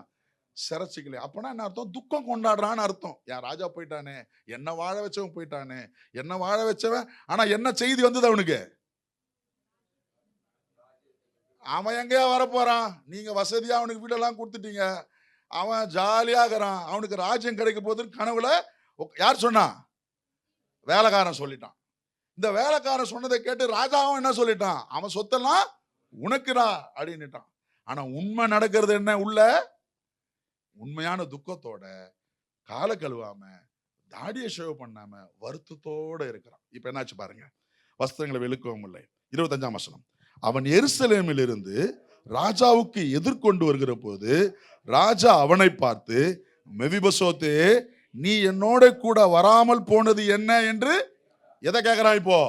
சிறைச்சிக்கல. அப்பனா என்ன அர்த்தம்? துக்கம் கொண்டாடுறான்னு அர்த்தம். என் ராஜா போயிட்டானே, என்ன வாழ வச்சவன் போயிட்டானே, என்ன வாழ வச்சவன். ஆனா என்ன செய்தி வந்தது அவனுக்கு? அவன் எங்கேயா வரப்போறான்? நீங்க வசதியா அவனுக்கு வீடெல்லாம் கொடுத்துட்டீங்க. அவன் ஜாலியாகிறான். அவனுக்கு ராஜ்யம் கிடைக்க போகுதுன்னு கனவுல யார் சொன்னா? வேலைக்காரன் சொல்லிட்டான். இந்த வேலைக்காரன் சொன்னதை கேட்டு ராஜாவும் என்ன சொல்லிட்டான்? அவன் சொத்தெல்லாம் உனக்குடா அப்படின்னுட்டான். ஆனா உண்மை நடக்கிறது என்ன? உள்ள உண்மையான துக்கத்தோட, காலை கழுவாம, தாடியை ஷேவ் பண்ணாம, வருத்தத்தோட இருக்கிறான். இப்ப என்னாச்சு பாருங்க. வஸ்திரங்களை வெளுக்கவும் இல்லை. 25ஆம் வசனம். அவன் எருசலேமில் இருந்து ராஜாவுக்கு எதிர்கொண்டு வருகிற போது ராஜா அவனை பார்த்து, மெவிபோசேத்தே, நீ என்னோட கூட வராமல் போனது என்ன என்று எதை கேட்கிறான்? இப்போ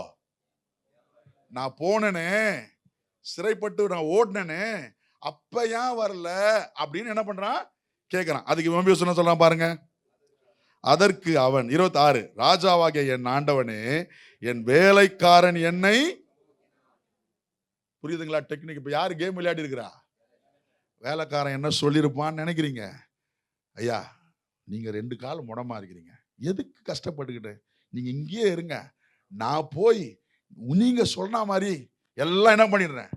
நான் போனனே, சிறைப்பட்டு நான் ஓடினே, அப்ப ஏன் வரல அப்படின்னு என்ன பண்றான்? கேட்கிறான். அதுக்கு மெவிபோசேத் சொல்றான் பாருங்க. அதற்கு அவன் 26, ராஜாவாகிய என் ஆண்டவனே, என் வேலைக்காரன் என்னை, புரியுதுங்களா டெக்னிக்? இப்ப யாரு கேம் விளையாடி இருக்கிறா? வேலைக்காரன் என்ன சொல்லியிருப்பான்னு நினைக்கிறீங்க? ஐயா, நீங்க 2 கால் முடமா இருக்கிறீங்க, எதுக்கு கஷ்டப்பட்டுக்கிட்டு? நீங்க இங்கேயே இருங்க, நான் போய் நீங்க சொன்ன மாதிரி எல்லாம் என்ன பண்ணிடுறேன்.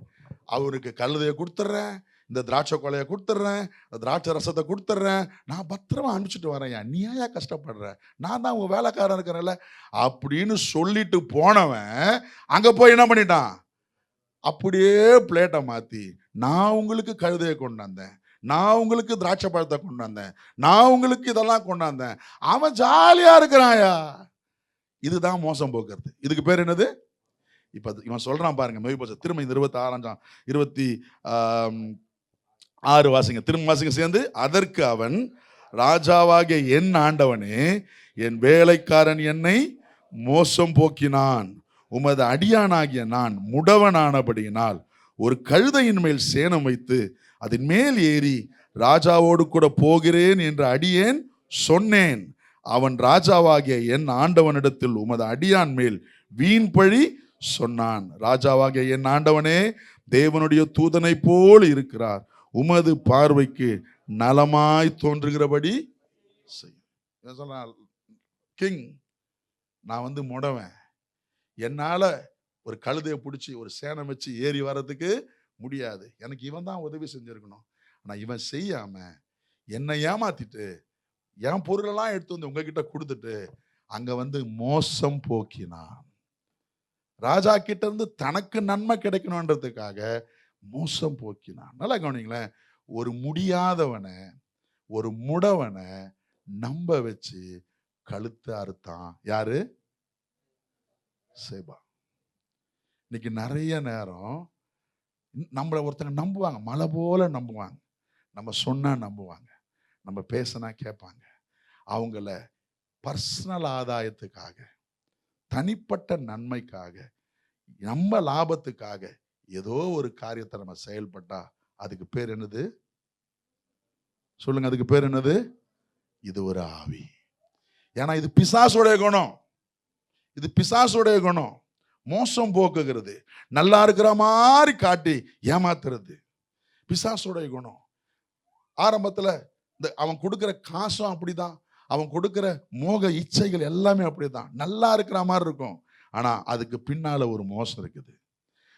அவருக்கு கழுதையை கொடுத்துட்றேன், இந்த திராட்சை கொலையை கொடுத்துட்றேன், திராட்சை ரசத்தை கொடுத்துட்றேன், நான் பத்திரமா அனுப்பிச்சிட்டு வரேன். நீ ஏன் கஷ்டப்படுற? நான் தான் உங்க வேலைக்காரன் இருக்கிறேன்ல அப்படின்னு சொல்லிட்டு போனவன் அங்க போய் என்ன பண்ணிட்டான்? அப்படியே பிளேட்டை மாத்தி, நான் உங்களுக்கு கழுதையை கொண்டாந்தேன், நான் உங்களுக்கு திராட்சை பழத்தை கொண்டாந்தேன், நான் உங்களுக்கு இதெல்லாம் கொண்டாந்தேன். அவன் ஜாலியா இருக்கிறாயா? இதுதான் மோசம் போக்குறது. இதுக்கு பேர் என்னது? இப்ப இவன் சொல்றான் பாருங்க. மெவிபோசேத் திரும்ப இந்த 26 வாசிங்க, திரும்ப வாசிங்க சேர்ந்து. அதற்கு அவன், ராஜாவாகிய என் ஆண்டவனே, என் வேலைக்காரன் என்னை மோசம் போக்கினான். உமது அடியானாகிய நான் முடவனானபடியினால் ஒரு கழுதையின் மேல் சேணம் வைத்து அதன் மேல் ஏறி ராஜாவோடு கூட போகிறேன் என்று அடியேன் சொன்னேன். அவன் ராஜாவாகிய என் ஆண்டவனிடத்தில் உமது அடியான் மேல் வீண் பழி சொன்னான். ராஜாவாகிய என் ஆண்டவனே, தேவனுடைய தூதனை போல் இருக்கிறார், உமது பார்வைக்கு நலமாய் தோன்றுகிறபடி செய்யும். கிங், நான் முடவன், என்னால ஒரு கழுதையை பிடிச்சி ஒரு சேனை வச்சு ஏறி வர்றதுக்கு முடியாது. எனக்கு இவன் தான் உதவி செஞ்சிருக்கணும். ஆனா இவன் செய்யாம என்னை ஏமாத்திட்டு என் பொருளெல்லாம் எடுத்து வந்து உங்ககிட்ட கொடுத்துட்டு அங்க மோசம் போக்கினான். ராஜா கிட்ட இருந்து தனக்கு நன்மை கிடைக்கணும்ன்றதுக்காக மோசம் போக்கினான். நல்லா கவனிங்களேன். ஒரு முடியாதவனை, ஒரு முடவனை நம்ப வச்சு கழுத்து அறுத்தான். யாரு? சேபா. இன்னைக்கு நிறைய நேரம் நம்மளை ஒருத்தங்க நம்புவாங்க, மலை போல நம்புவாங்க, நம்ம சொன்னா நம்புவாங்க, நம்ம பேசினா கேட்பாங்க. அவங்கள பர்சனல் ஆதாயத்துக்காக, தனிப்பட்ட நன்மைக்காக, நம்ம லாபத்துக்காக ஏதோ ஒரு காரியத்தை நம்ம செயல்பட்டா அதுக்கு பேர் என்னது? சொல்லுங்க, அதுக்கு பேர் என்னது? இது ஒரு ஆவி. ஏன்னா இது பிசாசுடைய குணம். இது பிசாசுடைய குணம். மோசம் போக்குகிறது, நல்லா இருக்கிற மாதிரி காட்டி ஏமாத்துறது பிசாசுடைய குணம். ஆரம்பத்துல அவன் கொடுக்கிற காசும் அப்படிதான், அவன் கொடுக்கிற மோக இச்சைகள் எல்லாமே அப்படிதான். நல்லா இருக்கிற மாதிரி இருக்கும், ஆனா அதுக்கு பின்னால ஒரு மோசம் இருக்குது.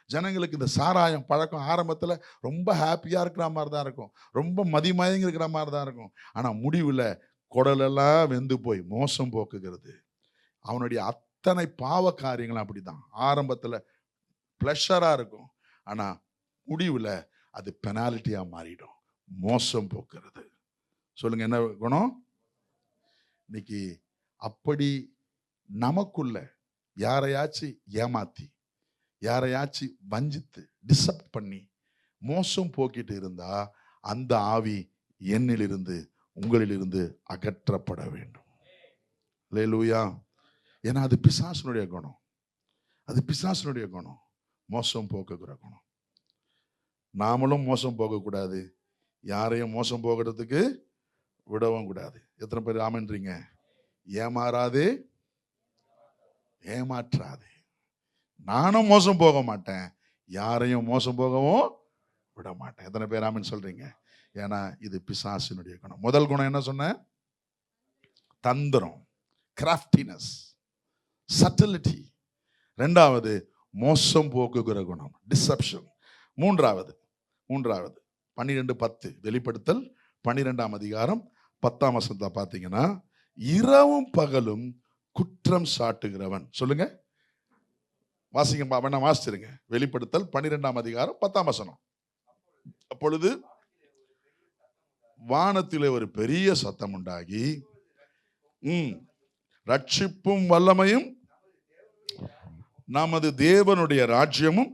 ஜனங்களுக்கு இந்த சாராயம் பழக்கம் ஆரம்பத்துல ரொம்ப ஹாப்பியா இருக்கிற மாதிரி தான் இருக்கும், ரொம்ப மதிமயங்கி இருக்கிற மாதிரி தான் இருக்கும். ஆனா முடிவுல குடலெல்லாம் வெந்து போய் மோசம் போக்குகிறது. அவனுடைய அத்தனை பாவ காரியங்களும் அப்படிதான். ஆரம்பத்துல பிளஷரா இருக்கும், ஆனா முடிவுல அது பெனால்ட்டியா மாறிடும். மோசம் போக்குறது. சொல்லுங்க, என்ன குணம்? இன்னைக்கு அப்படி நமக்குள்ள யாரையாச்சும் ஏமாத்தி, யாரையாச்சும் வஞ்சித்து, டிசப்ட் பண்ணி மோசம் போக்கிட்டு இருந்தா அந்த ஆவி என்னிலிருந்து உங்களிலிருந்து அகற்றப்பட வேண்டும். அல்லேலூயா. ஏன்னா அது பிசாசுனுடைய குணம். அது பிசாசுனுடைய குணம், மோசம் போக்குகிற குணம். நாமளும் மோசம் போகக்கூடாது, யாரையும் மோசம் போகிறதுக்கு விடவும் கூடாது. எத்தனை பேர் ஆமென்றீங்க? ஏமாறாதே, ஏமாற்றாதே. நானும் மோசம் போக மாட்டேன், யாரையும் மோசம் போகவும் விட மாட்டேன். எத்தனை பேர் ஆமென் சொல்றீங்க? ஏன்னா இது பிசாசினுடைய குணம். முதல் குணம் என்ன சொன்ன? தந்திரம், கிராஃப்டினஸ், சட்டிலிட்டி. ரெண்டாவது மோசம் போக்குகிற குணம், டிசெப்ஷன். மூன்றாவது 12:10 வெளிப்படுத்தல் 12ஆம் அதிகாரம் 10ஆம் வசனத்தை பார்த்தீங்கன்னா, இரவும் பகலும் குற்றம் சாட்டுகிறவன். சொல்லுங்க, வாசிங்க, வேணா வாசிச்சிருங்க. வெளிப்படுத்தல் 12ஆம் அதிகாரம் 10ஆம் வசனம். அப்பொழுது வானத்திலே ஒரு பெரிய சத்தம் உண்டாகி, ரட்சிப்பும் வல்லமையும் நமது தேவனுடைய ராஜ்யமும்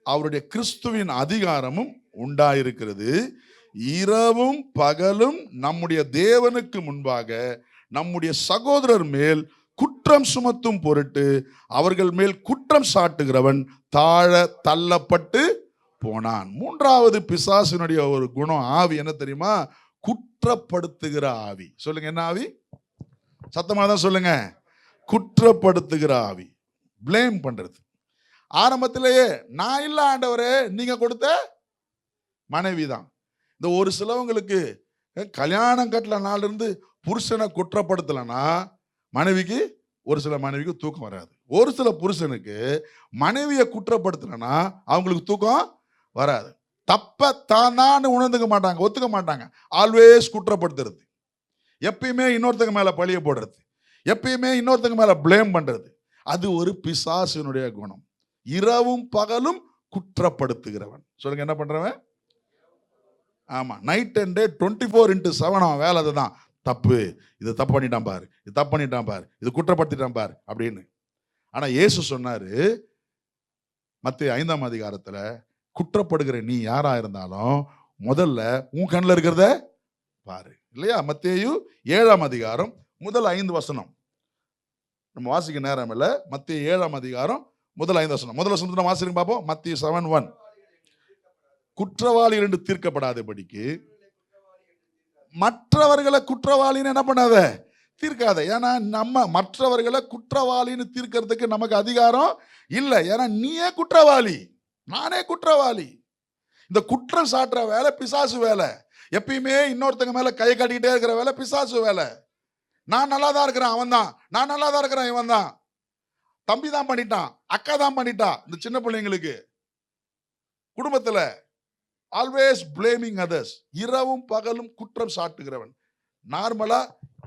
அவருடைய கிறிஸ்துவின் அதிகாரமும் உண்டாயிருக்கிறது. இரவும் பகலும் நம்முடைய தேவனுக்கு முன்பாக நம்முடைய சகோதரர் மேல் குற்றம் சுமத்தும் பொருட்டு அவர்கள் மேல் குற்றம் சாட்டுகிறவன் தாழ தள்ளப்பட்டு போனான். மூன்றாவது பிசாசினுடைய ஒரு குணம், ஆவி என்ன தெரியுமா? குற்றப்படுத்துகிற ஆவி. சொல்லுங்க, என்ன ஆவி? சத்தமா தான் சொல்லுங்க. குற்றப்படுத்துகிற ஆவி, பிளேம் பண்றது. ஆரம்பத்திலேயே நான் இல்ல ஆண்டவரே, நீங்க கொடுத்த மனைவி தான். இந்த ஒரு சிலவங்களுக்கு கல்யாணம் கட்டல நாள்ல இருந்து புருஷனை குற்றப்படுத்தலன்னா மனைவிக்கு, ஒரு சில மனைவிக்கு தூக்கம் வராது. ஒரு சில புருஷனுக்கு மனைவியை குற்றப்படுத்தலன்னா அவங்களுக்கு தூக்கம் வராது. தப்ப தான் உணர்ந்துக்க மாட்டாங்க, ஒத்துக்க மாட்டாங்க. ஆல்வேஸ் குற்றப்படுத்துறது, எப்பயுமே இன்னொருத்தங்க மேல பழிய போடுறது, எப்பயுமே இன்னொருத்தங்க மேல பிளேம் பண்றது. அது ஒரு பிசாசினுடைய குணம். இரவும் பகலும் குற்றப்படுத்துகிறவன். சொல்லுங்க, என்ன பண்றவன்? ஆமா, நைட் அண்ட் டே 24/7 அவன் வேலை அதுதான். தப்பு, இது தப்பு பண்ணிட்டான் பாரு, இது தப்பு பண்ணிட்டான் பாரு, இது குற்றப்படுத்திட்டான் பாரு அப்படின்னு. ஆனா இயேசு சொன்னாரு மத்தேயு 5ஆம் அதிகாரத்துல, குற்றப்படுகிற நீ யாரா இருந்தாலும் முதல்ல உன் கண்ணில் இருக்கிறத பாரு. இல்லையா? மத்தேயு 7ஆம் அதிகாரம் முதல் 5 வசனம். நம்ம வாசிக்க நேரம் இல்ல. மத்தேயு 7ஆம் அதிகாரம் முதல் 5 வசனம். முதல் வசனத்தை வாசிக்க பார்ப்போம். மத்தேயு 7:1. குற்றவாளி என்று தீர்க்கப்படாதபடிக்கு மற்றவர்களை குற்றவாளின்னு என்ன பண்ணாத, தீர்க்காத. ஏன்னா நம்ம மற்றவர்களை குற்றவாளின்னு தீர்க்கிறதுக்கு நமக்கு அதிகாரம் இல்லை. ஏன்னா நீயே குற்றவாளி, நானே குற்றவாளி. இந்த குற்றம் சாட்டுற வேலை பிசாசு வேலை. எப்பயுமே இன்னொருத்தங்க மேல கை காட்டிக்கிட்டே இருக்கிற வேலை பிசாசு வேலை. நான் நல்லா தான் இருக்கிறேன், அவன் தான். நான் நல்லா தான் இருக்கிறேன், இவன் தான். தம்பி தான் பண்ணிட்டான், அக்கா தான் பண்ணிட்டா. இந்த சின்ன பிள்ளைங்களுக்கு குடும்பத்துல ஆல்வேஸ் பிளேமிங் அதர்ஸ். இரவும் பகலும் குற்றம் சாட்டுகிறவன். நார்மலா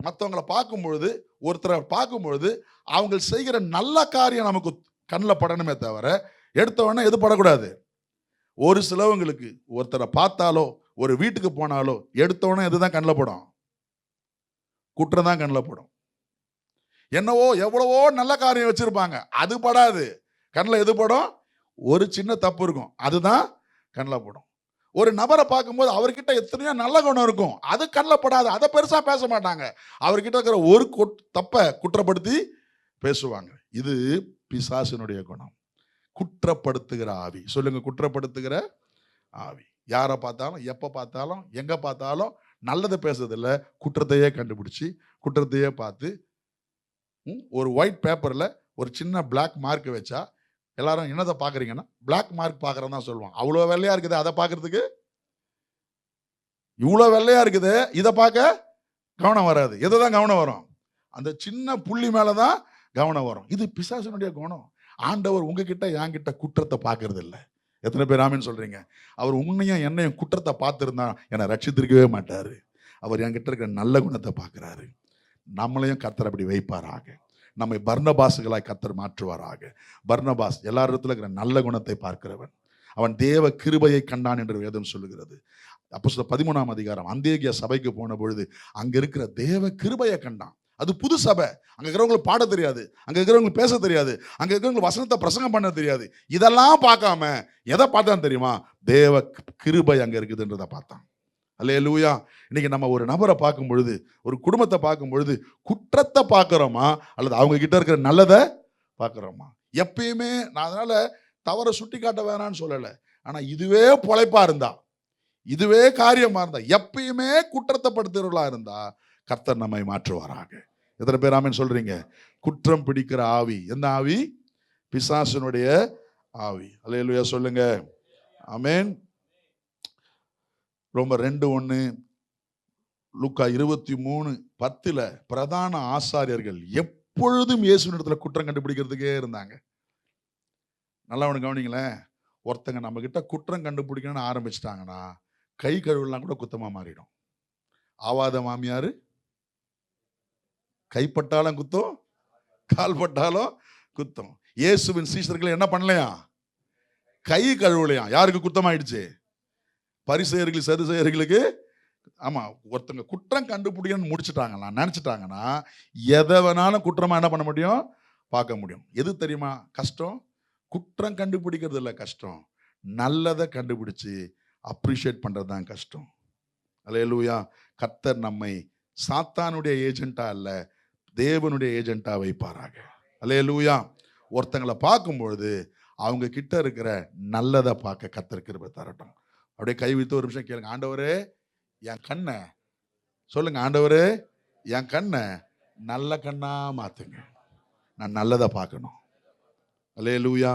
மற்றவங்களை பார்க்கும் பொழுது, ஒருத்தரை பார்க்கும் பொழுது அவங்க செய்கிற நல்ல காரியம் நமக்கு கண்ணில் படணுமே தவிர எடுத்தவொடனே எது படக்கூடாது. ஒரு சிலவங்களுக்கு ஒருத்தரை பார்த்தாலோ ஒரு வீட்டுக்கு போனாலோ எடுத்தவொடனே எதுதான் கண்ணில் படும்? குற்றம் தான் கண்ணில் படும். என்னவோ எவ்வளவோ நல்ல காரியம் வச்சிருப்பாங்க, அது படாது. கண்ணில் எது படும்? ஒரு சின்ன தப்பு இருக்கும், அதுதான் கண்ணில் படும். ஒரு நபரை பார்க்கும்போது அவர்கிட்ட எத்தனையோ நல்ல குணம் இருக்கும், அது கண்ணில் படாது, அதை பெருசா பேச மாட்டாங்க. அவர்கிட்ட இருக்கிற ஒரு தப்பை குற்றப்படுத்தி பேசுவாங்க. இது பிசாசினுடைய குணம், குற்றப்படுத்துகிற ஆவி. சொல்லுங்க, குற்றப்படுத்துகிற ஆவி. யாரை பார்த்தாலும், எப்போ பார்த்தாலும், எங்கே பார்த்தாலும் நல்லதை பேசுறதில்ல, குற்றத்தையே கண்டுபிடிச்சி குற்றத்தையே பார்த்து. ஒரு ஒயிட் பேப்பரில் ஒரு சின்ன பிளாக் மார்க் வச்சா எல்லாரும் என்னதை பார்க்குறீங்கன்னா பிளாக் மார்க் பார்க்குறேன்னு தான் சொல்லுவான். அவ்வளோ வெள்ளையா இருக்குது, அதை பார்க்கறதுக்கு இவ்வளோ வெள்ளையா இருக்குது, இதை பார்க்க கவனம் வராது. எதை தான் கவனம் வரும்? அந்த சின்ன புள்ளி மேலே தான் கவனம் வரும். இது பிசாசினுடைய குணம். ஆண்டவர் உங்ககிட்ட என்கிட்ட குற்றத்தை பார்க்கறது இல்லை. எத்தனை பேர் ஆமீன் சொல்றீங்க? அவர் உன்னையும் என்னையும் குற்றத்தை பார்த்துருந்தா என்னை ரட்சித்திருக்கவே மாட்டாரு. அவர் என்கிட்ட இருக்கிற நல்ல குணத்தை பார்க்கிறாரு. நம்மளையும் கர்த்தர் அப்படி வைப்பாராக. நம்மை பர்னபாசுகளாய் கர்த்தர் மாற்றுவாராக. பர்னபாஸ் எல்லா இடத்துல இருக்கிற நல்ல குணத்தை பார்க்கிறவன். அவன் தேவ கிருபையை கண்டான் என்று வேதம் சொல்லுகிறது. அப்போஸ்தலர் 13ஆம் அதிகாரம் அந்தேகியா சபைக்கு போன பொழுது அங்க இருக்கிற தேவ கிருபையை கண்டான். அது புது சபை, அங்க இருக்கிறவங்களுக்கு பாட தெரியாது, அங்க இருக்கிறவங்களுக்கு பேச தெரியாது, அங்க இருக்கிறவங்களுக்கு வசனத்தை பிரசங்கம் பண்ண தெரியாது. இதெல்லாம் பார்க்காம எதை பார்த்தான் தெரியுமா? தேவ கிருபை அங்க இருக்குதுன்றதை பார்த்தான். அல்லேலூயா. இன்னைக்கு நம்ம ஒரு நபரை பார்க்கும் பொழுது, ஒரு குடும்பத்தை பார்க்கும் பொழுது குற்றத்தை பார்க்கிறோமா அல்லது அவங்க கிட்ட இருக்கிற நல்லதை பார்க்கிறோமா? எப்பயுமே நான் அதனால தவறை சுட்டி காட்ட வேணான்னு சொல்லலை. ஆனா இதுவே பொழைப்பா இருந்தா, இதுவே காரியமா இருந்தா, எப்பயுமே குற்றத்தை படுத்துறவர்களா இருந்தா கர்த்தர் நம்மை மாற்றுவாராக. எத்தனை பேர் ஆமென் சொல்றீங்க? குற்றம் பிடிக்கிற ஆவி. எந்த ஆவி? பிசாசினுடைய ஆவி. அல்லேலூயா சொல்லுங்க. ஆமென். ரொம்ப 2:1 லூக்கா 23:10 பிரதான ஆசாரியர்கள் எப்பொழுதும் இயேசுவினிடத்துல குற்றம் கண்டுபிடிக்கிறதுக்கே இருந்தாங்க. நல்லா ஒன்று கவனிங்களேன். ஒருத்தங்க நம்ம கிட்ட குற்றம் கண்டுபிடிக்கணும்னு ஆரம்பிச்சிட்டாங்கன்னா கை கழுவலாம் கூட குத்தமா மாறிடும். ஆவாத மாமியாரு கைப்பட்டாலும் குத்தம், கால் பட்டாலும் குத்தம். இயேசுவின் சீஷர்கள் என்ன பண்ணலையா? கை கழுவலையா. யாருக்கு குத்தமாயிடுச்சு? பரிசேயர்கள் சதுசேயர்களுக்கு. ஆமா, ஒருத்தங்க குற்றம் கண்டுபிடிக்கணும்னு முடிச்சுட்டாங்களா, நினைச்சிட்டாங்கன்னா எதை வேணாலும் குற்றமா என்ன பண்ண முடியும்? பார்க்க முடியும். எது தெரியுமா கஷ்டம்? குற்றம் கண்டுபிடிக்கிறது இல்லை கஷ்டம், நல்லதை கண்டுபிடிச்சு அப்ரிஷியேட் பண்றது தான் கஷ்டம். அல்லேலூயா. கர்த்தர் நம்மை சாத்தானுடைய ஏஜென்ட்டா அல்ல, தேவனுடைய ஏஜென்ட்டா வைப்பாராக. அல்லேலூயா. ஒருத்தங்களை பார்க்கும்பொழுது அவங்க கிட்ட இருக்கிற நல்லதை பார்க்க கர்த்தர் கிருபை தரட்டும். அப்படியே கை வைத்து ஒரு நிமிஷம் கேளுங்க. ஆண்டவரே என் கண்ணை, சொல்லுங்க, ஆண்டவரே என் கண்ணை நல்ல கண்ணா மாத்துங்க, நான் நல்லதை பார்க்கணும். அல்லேலூயா.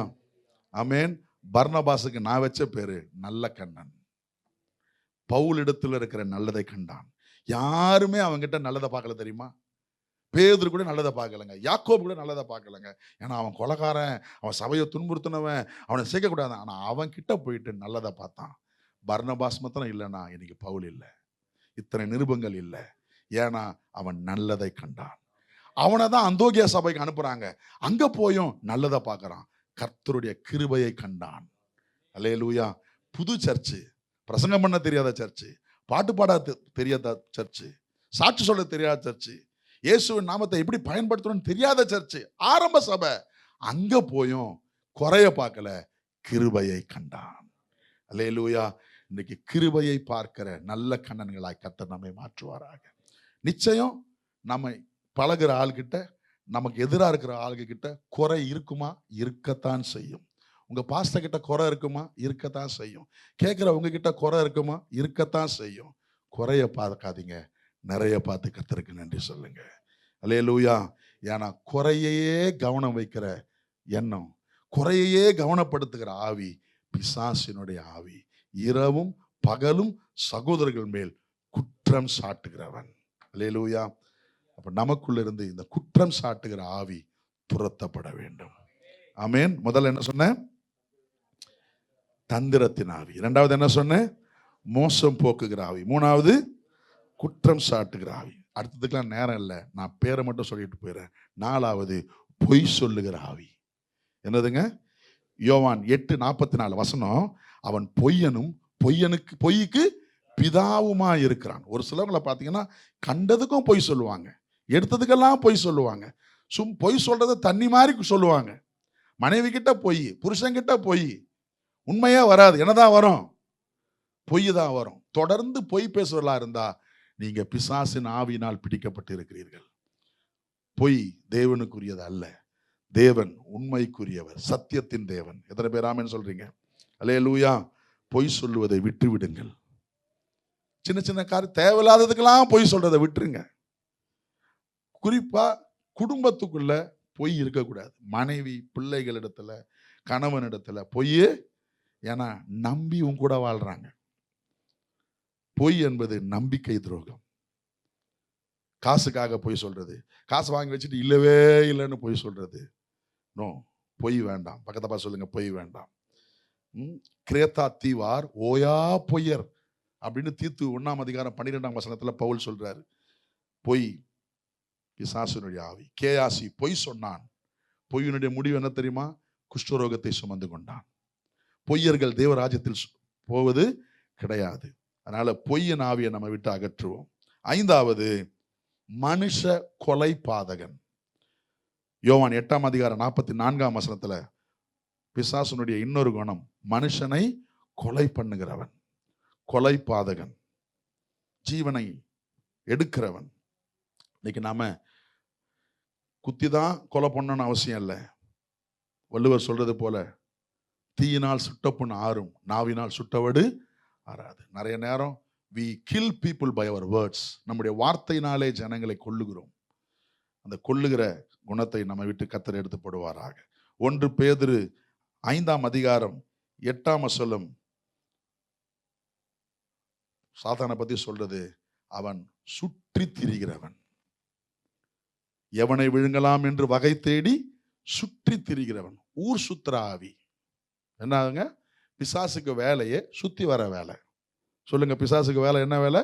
ஆமென். பர்னபாசுக்கு நான் வச்ச பேரு நல்ல கண்ணன். பவுல் இடத்துல இருக்கிற நல்லதை கண்டான். யாருமே அவங்கிட்ட நல்லதை பார்க்கல தெரியுமா? பேதுரு கூட நல்லதை பார்க்கலங்க, யாக்கோபு கூட நல்லதை பார்க்கலங்க. ஏன்னா அவன் கொலைகாரன், அவன் சபையை துன்புறுத்தினவன், அவனை சேர்க்கக்கூடாது. ஆனா அவன் கிட்ட போயிட்டு நல்லதை பார்த்தான். பர்னபாஸ் மாத்திரம் இல்லைன்னா இன்னைக்கு பவுல் இல்லை, இத்தனை நிருபங்கள் இல்லை. ஏன்னா அவன் நல்லதை கண்டான். அவனை தான் அந்தோகியா சபைக்கு அனுப்புறாங்க. அங்க போயும் நல்லதை பார்க்கறான். கர்த்தருடைய கிருபையை கண்டான். அல்லேலூயா. புது சர்ச்சு, பிரசங்கம் பண்ண தெரியாத சர்ச்சு, பாட்டு பாட தெரியாத சர்ச்சு, சாட்சி சொல்ல தெரியாத சர்ச்சு, இயேசுவின் நாமத்தை எப்படி பயன்படுத்தணும்னு தெரியாத சர்ச்சு, ஆரம்ப சபை. அங்க போயும் குறைய பார்க்கல, கிருபையை கண்டான். அல்லேலூயா. இன்னைக்கு கிருபையை பார்க்கிற நல்ல கண்ணன்களாய் கர்த்தர் நம்மை மாற்றுவாராக. நிச்சயம் நம்ம பழகிற ஆள்கிட்ட, நமக்கு எதிராக இருக்கிற ஆளுகிட்ட குறை இருக்குமா? இருக்கத்தான் செய்யும். உங்க பாஸ்டர் கிட்ட குறை இருக்குமா? இருக்கத்தான் செய்யும். கேட்கிற உங்க கிட்ட குறை இருக்குமா? இருக்கத்தான் செய்யும். குறைய பார்க்காதீங்க, நிறைய பார்த்து கர்த்தருக்கு நன்றி சொல்லுங்க. அல்லேலூயா. ஏன்னா குறையையே கவனம் வைக்கிற எண்ணம், குறையையே கவனப்படுத்துகிற ஆவி பிசாசினுடைய ஆவி. இரவும் பகலும் சகோதரர்கள் மேல் குற்றம் சாட்டுகிறவன். அல்லேலூயா. அப்ப நமக்குள்ள இருந்து இந்த குற்றம் சாட்டுகிற ஆவி துரத்தப்பட வேண்டும். ஆமென். முதல்ல என்ன சொன்னேன்? தந்திரத்தின் ஆவி. இரண்டாவது என்ன சொன்னேன்? மோசம் போக்குகிற ஆவி. மூணாவது குற்றம் சாட்டுகிற ஆவி. அடுத்ததுக்கெல்லாம் நேரம் இல்லை, நான் பேரை மட்டும் சொல்லிட்டு போயிடுறேன். நாலாவது பொய் சொல்லுகிற ஆவி. என்னதுங்க? யோவான் 8:44 அவன் பொய்யனும் பொய்க்கு பிதாவுமா இருக்கிறான். ஒரு சிலவங்களை பார்த்தீங்கன்னா கண்டதுக்கும் பொய் சொல்லுவாங்க, எடுத்ததுக்கெல்லாம் பொய் சொல்லுவாங்க. பொய் சொல்றத தண்ணி மாதிரி சொல்லுவாங்க. மனைவி கிட்ட பொய், புருஷன்கிட்ட பொய், உண்மையா வராது. என்னதான் வரும்? பொய் தான் வரும். தொடர்ந்து பொய் பேசுவதா இருந்தா நீங்க பிசாசின் ஆவியினால் பிடிக்கப்பட்டு இருக்கிறீர்கள். பொய் தேவனுக்குரியது அல்ல. தேவன் உண்மைக்குரியவர், சத்தியத்தின் தேவன். எத்தனை பேர் ஆமென் சொல்றீங்க? அல்லேலூயா. பொய் சொல்லுவதை விட்டு விடுங்கள். சின்ன சின்ன காரியம், தேவையில்லாததுக்கெல்லாம் பொய் சொல்றதை விட்டுருங்க. குறிப்பா குடும்பத்துக்குள்ள பொய் இருக்கக்கூடாது. மனைவி பிள்ளைகளிடத்துல, கணவனிடத்துல பொய். ஏன்னா நம்பி உன் கூட வாழ்றாங்க. பொய் என்பது நம்பிக்கை துரோகம். காசுக்காக பொய் சொல்றது, காசு வாங்கி வச்சுட்டு இல்லவே இல்லைன்னு பொய் சொல்றது. நோ, பொய் வேண்டாம். பக்கத்தப்பா சொல்லுங்க, பொய் வேண்டாம். கிரேத்தா தீவார் ஓயா பொய்யர் அப்படின்னு தீத்து 1:12 பவுல் சொல்றாரு. பொய் பிசாசுனுடைய ஆவி. கேயாசி பொய் சொன்னான். பொய்யினுடைய முடிவு என்ன தெரியுமா? குஷ்டரோகத்தை சுமந்து கொண்டான். பொய்யர்கள் தேவராஜ்யத்தில் போவது கிடையாது. அதனால பொய்யின் ஆவியை நம்ம விட்டு அகற்றுவோம். ஐந்தாவது மனுஷ கொலை பாதகன். யோவான் 8:44 பிசாசுனுடைய இன்னொரு குணம் மனுஷனை கொலை பண்ணுகிறவன், கொலை பாதகன், ஜீவனை எடுக்கிறவன். இன்னைக்கு நாம குத்திதான் கொலை பண்ணணும்னு அவசியம் இல்லை. வள்ளுவர் சொல்றது போல தீயினால் சுட்ட புண் ஆறும், நாவினால் சுட்டவடு ஆறாது. நிறைய நேரம் we kill people by our words. நம்முடைய வார்த்தையினாலே ஜனங்களை கொல்லுகிறோம். அந்த கொல்லுகிற குணத்தை நம்ம விட்டு கர்த்தர் எடுத்து போடுவாராக. 1 பேதுரு 5:8 சாத்தானை பத்தி சொல்றது, அவன் சுற்றி திரிகிறவன். எவனை விழுங்கலாம் என்று வகை தேடி சுற்றி திரிகிறவன். ஊர் சுத்துற ஆவி. என்னங்க? பிசாசுக்கு வேலையே சுத்தி வர வேலை. சொல்லுங்க, பிசாசுக்கு வேலை என்ன வேலை?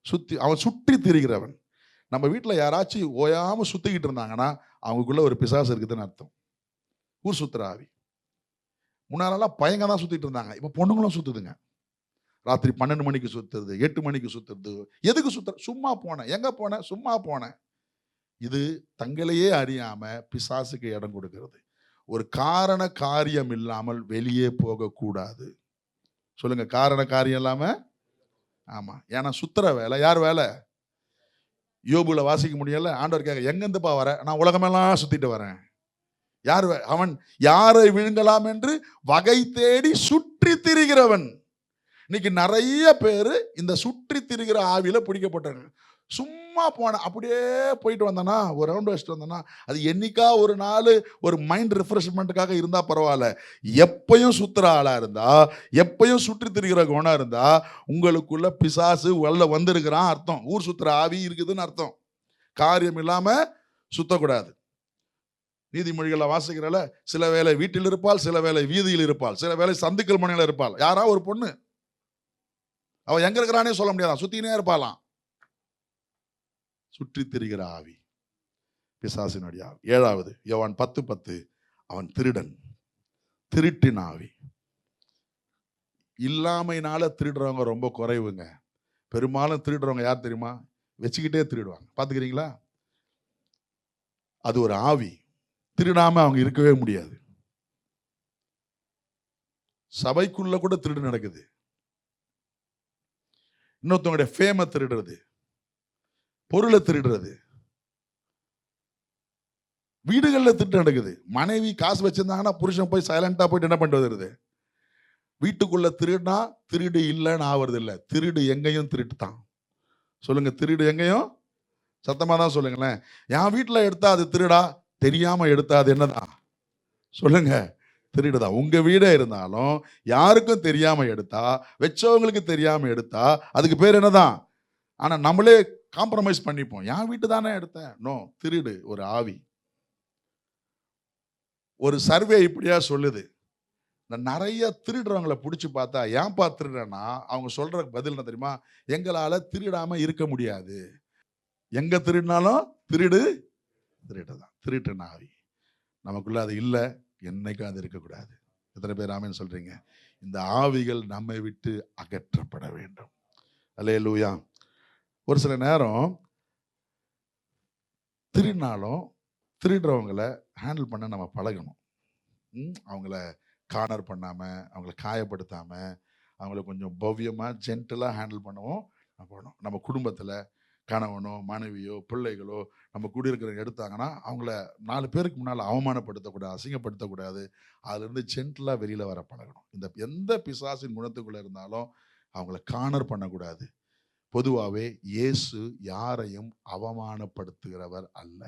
சுத்தி. அவன் சுற்றி திரிகிறவன். நம்ம வீட்டில் யாராச்சும் ஓயாம சுத்திக்கிட்டு இருந்தாங்கன்னா அவங்களுக்குள்ள ஒரு பிசாசு இருக்குதுன்னு அர்த்தம். ஊர் சுத்துற ஆவி. முன்னாலெல்லாம் பையங்க தான் சுத்திட்டு இருந்தாங்க, இப்ப பொண்ணுங்களும் சுத்துதுங்க. ராத்திரி 12 மணிக்கு சுத்துறது, 8 மணிக்கு சுத்துறது. எதுக்கு சுத்துற? சும்மா போனேன். எங்க போனேன்? சும்மா போனேன். இது தங்களையே அறியாம பிசாசுக்கு இடம் கொடுக்கிறது. ஒரு காரண காரியம் இல்லாமல் வெளியே போகக்கூடாது. சொல்லுங்க, காரண காரியம் இல்லாம. ஆமா, ஏன்னா சுத்துற வேலை யார் வேலை? யோபுல வாசிக்க முடியல. ஆண்டவர் கேட்க, எங்க இருந்துப்பா வர? நான் உலகமெல்லாம் சுத்திட்டு வரேன். யார்? அவன் யாரை விழுங்கலாம் என்று வகை தேடி சுற்றி திரிகிறவன். இன்னைக்கு நிறைய பேர் இந்த சுற்றி திரிகிற ஆவியில பிடிக்கப்பட்டாங்க. சும்மா போன அப்படியே போயிட்டு வந்தனா, ஒரு ரவுண்ட் வச்சுட்டு வந்தனா, அது என்னைக்கா ஒரு நாள் ஒரு மைண்ட் ரிஃப்ரெஷ்மெண்ட்டுக்காக இருந்தா பரவாயில்ல. எப்பயும் சுத்துற ஆளா இருந்தா, எப்பயும் சுற்றி திரிகிற குணம் இருந்தா, உங்களுக்குள்ள பிசாசு உள்ள வந்திருக்கிறான் அர்த்தம். ஊர் சுத்துற ஆவி இருக்குதுன்னு அர்த்தம். காரியம் இல்லாம சுத்தக்கூடாது. நீதிமொழிகளை வாசிக்கிறல, சில வேளை வீட்டில் இருப்பாள், சில வேளை வீதியில் இருப்பாள், சில வேளை சந்துக்கள் முனையில இருப்பாள். யாரா ஒரு பொண்ணு, அவ எங்க இருக்கிறானே சொல்ல முடியாதான், சுத்தினே இருப்பாளாம். சுற்றி திரிகிற ஆவி, பிசாசினுடைய ஆவி. 7வது யோவான் 10:10, அவன் திருடன், திருட்டின் ஆவி. இல்லாமையினால திருடுறவங்க ரொம்ப குறைவுங்க. பெரும்பாலும் திருடுறவங்க யார் தெரியுமா? வச்சுக்கிட்டே திருடுவாங்க. பாத்துக்கிறீங்களா? அது ஒரு ஆவி. திருடாம அவங்க இருக்கவே முடியாது. சபைக்குள்ள கூட திருடு நடக்குது. இன்னொருத்தவங்களுடைய ஃபேமை திருடுறது, பொருளை திருடுறது, வீடுகளில் திருட்டு நடக்குது. மனைவி காசு வச்சிருந்தாங்கன்னா புருஷன் போய் சைலண்டா போயிட்டு என்ன பண்ணிட்டு வருது? வீட்டுக்குள்ள திருடுனா திருடு இல்லைன்னு ஆவறது இல்லை. திருடு எங்கேயும் திருட்டு தான். சொல்லுங்க, திருடு எங்கேயும். சத்தமா தான் சொல்லுங்களேன். என் வீட்டில் எடுத்தா அது திருடா? தெரியாம எடுத்தா அது என்னதான்? சொல்லுங்க, திருடுதான். உங்க வீடே இருந்தாலும் யாருக்கும் தெரியாம எடுத்தா, வச்சவங்களுக்கு தெரியாம எடுத்தா அதுக்கு பேர் என்னதான்? ஆனா நம்மளே காம்ப்ரமைஸ் பண்ணிப்போம். என் வீட்டு தானே எடுத்தேன். நோ, திருடு ஒரு ஆவி. ஒரு சர்வே இப்படியா சொல்லுது, நிறைய திருடுறவங்களை பிடிச்சி பார்த்தா, ஏன்பா திருடுறேன்னா அவங்க சொல்ற பதில் என்ன தெரியுமா? எங்களால திருடாம இருக்க முடியாது. எங்க திருடினாலும் திருடு திருடுதான். திருட்டுன ஆவி நமக்குள்ள அது இல்லை, என்னைக்கும் அது இருக்கக்கூடாது. எத்தனை பேர் ஆமென் சொல்றீங்க? இந்த ஆவிகள் நம்மை விட்டு அகற்றப்பட வேண்டும். அல்லேலூயா. ஒரு சில நேரம் திருடினாலும் திருடுறவங்களை ஹேண்டில் பண்ண நம்ம பழகணும். அவங்கள கார்னர் பண்ணாம, அவங்கள காயப்படுத்தாம, அவங்கள கொஞ்சம் பவ்யமா ஜென்டலா ஹேண்டில் பண்ணவும் போகணும். நம்ம குடும்பத்தில் கணவனோ மனைவியோ பிள்ளைகளோ நம்ம குடியிருக்கிறவங்க எடுத்தாங்கன்னா அவங்கள 4 பேருக்கு முன்னால் அவமானப்படுத்தக்கூடாது, அசிங்கப்படுத்தக்கூடாது. அதுலேருந்து ஜென்டலாக வெளியில் வர பழகணும். இந்த எந்த பிசாசின் குணத்துக்குள்ளே இருந்தாலும் அவங்கள கார்னர் பண்ணக்கூடாது. பொதுவாகவே இயேசு யாரையும் அவமானப்படுத்துகிறவர் அல்ல.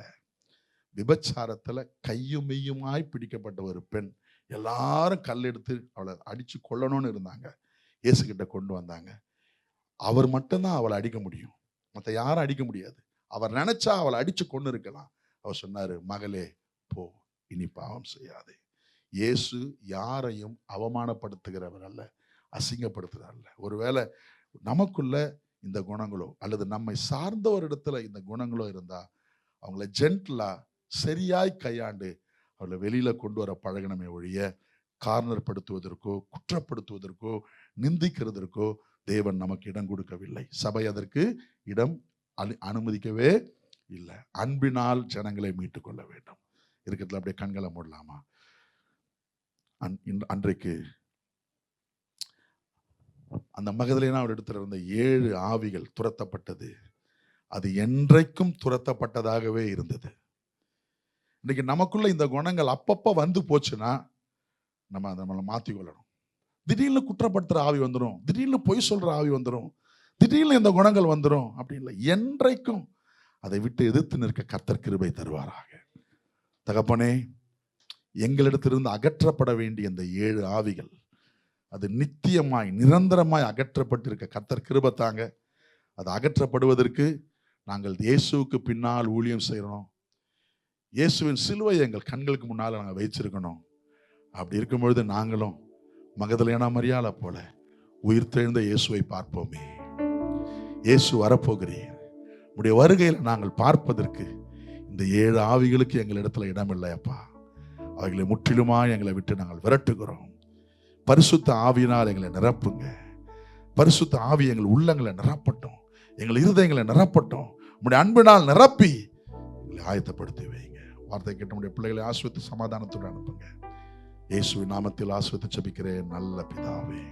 விபச்சாரத்தில் கையும் மெய்யுமாய் பிடிக்கப்பட்ட ஒரு பெண், எல்லாரும் கல்லெடுத்து அவளை அடித்து கொல்லணும்னு இருந்தாங்க. இயேசு கிட்ட கொண்டு வந்தாங்க. அவர் மட்டும்தான் அவளை அடிக்க முடியும், மற்ற யாரும் அடிக்க முடியாது. அவர் நினைச்சா அவளை அடிச்சு கொண்டு இருக்கலாம். அவர் சொன்னாரு, மகளே போ, இனி பாவம் செய்யாதே. இயேசு யாரையும் அவமானப்படுத்துகிறவர் அல்ல, அசிங்கப்படுத்துகிறார் அல்ல. ஒருவேளை நமக்குள்ள இந்த குணங்களோ அல்லது நம்மை சார்ந்த ஒரு இடத்துல இந்த குணங்களோ இருந்தா அவங்கள ஜென்டலா சரியாய் கையாண்டு அவளை வெளியில கொண்டு வர பழகணுமே ஒழிய கார்னர் படுத்துவதற்கோ குற்றப்படுத்துவதற்கோ நிந்திக்கிறதற்கோ தேவன் நமக்கு இடம் கொடுக்கவில்லை. சபை அதற்கு இடம் அனுமதிக்கவே இல்லை. அன்பினால் ஜனங்களை மீட்டுக் கொள்ள வேண்டும். இருக்கிறதுல அப்படியே கண்களை மூடலாமா? அன்றைக்கு அந்த மகதலேனா அவர் இடத்துல இருந்த 7 ஆவிகள் துரத்தப்பட்டது. அது என்றைக்கும் துரத்தப்பட்டதாகவே இருந்தது. இன்னைக்கு நமக்குள்ள இந்த குணங்கள் அப்பப்ப வந்து போச்சுன்னா நம்ம நம்மளை மாற்றிக்கொள்ளணும். திடீர்னு குற்றப்படுத்துற ஆவி வந்துடும், திடீர்னு பொய் சொல்ற ஆவி வந்துடும், திடீர்னு இந்த குணங்கள் வந்துடும். அப்படி இல்லை, என்றைக்கும் அதை விட்டு எதிர்த்து நிற்க கர்த்தர் கிருபை தருவாராக. தகப்பனே, எங்களிடத்திலிருந்து அகற்றப்பட வேண்டிய இந்த 7 ஆவிகள் அது நித்தியமாய் நிரந்தரமாய் அகற்றப்பட்டிருக்க கர்த்தர் கிருபை தாங்க. அது அகற்றப்படுவதற்கு நாங்கள் இயேசுவுக்கு பின்னால் ஊழியம் செய்யணும். இயேசுவின் சிலுவை எங்கள் கண்களுக்கு முன்னால் நாங்கள் வைச்சிருக்கணும். அப்படி இருக்கும் பொழுது நாங்களும் மகதலேனா மரியாளை போல உயிர்த்தெழுந்த இயேசுவை பார்ப்போமே. இயேசு வரப்போகிறீர். உடைய வருகையில் நாங்கள் பார்ப்பதற்கு இந்த 7 ஆவிகளுக்கு எங்களிடத்துல இடமில்லை அப்பா. அவைகளை முற்றிலுமாய் எங்களை விட்டு நாங்கள் விரட்டுகிறோம். பரிசுத்த ஆவியினால் எங்களை நிரப்புங்க. பரிசுத்த ஆவி எங்கள் உள்ளங்களை நிரப்பட்டும், எங்கள் இருதயங்களை நிரப்பட்டும். உடைய அன்பினால் நிரப்பி எங்களை ஆயத்தப்படுத்தி வைங்க. வார்த்தை கேட்ட உடைய பிள்ளைகளை ஆசீர்வதித்து சமாதானத்தோடு அனுப்புங்க. இயேசுவின் நாமத்தில் ஆசீர்வதித்து ஜெபிக்கிறேன் நல்ல பிதாவே.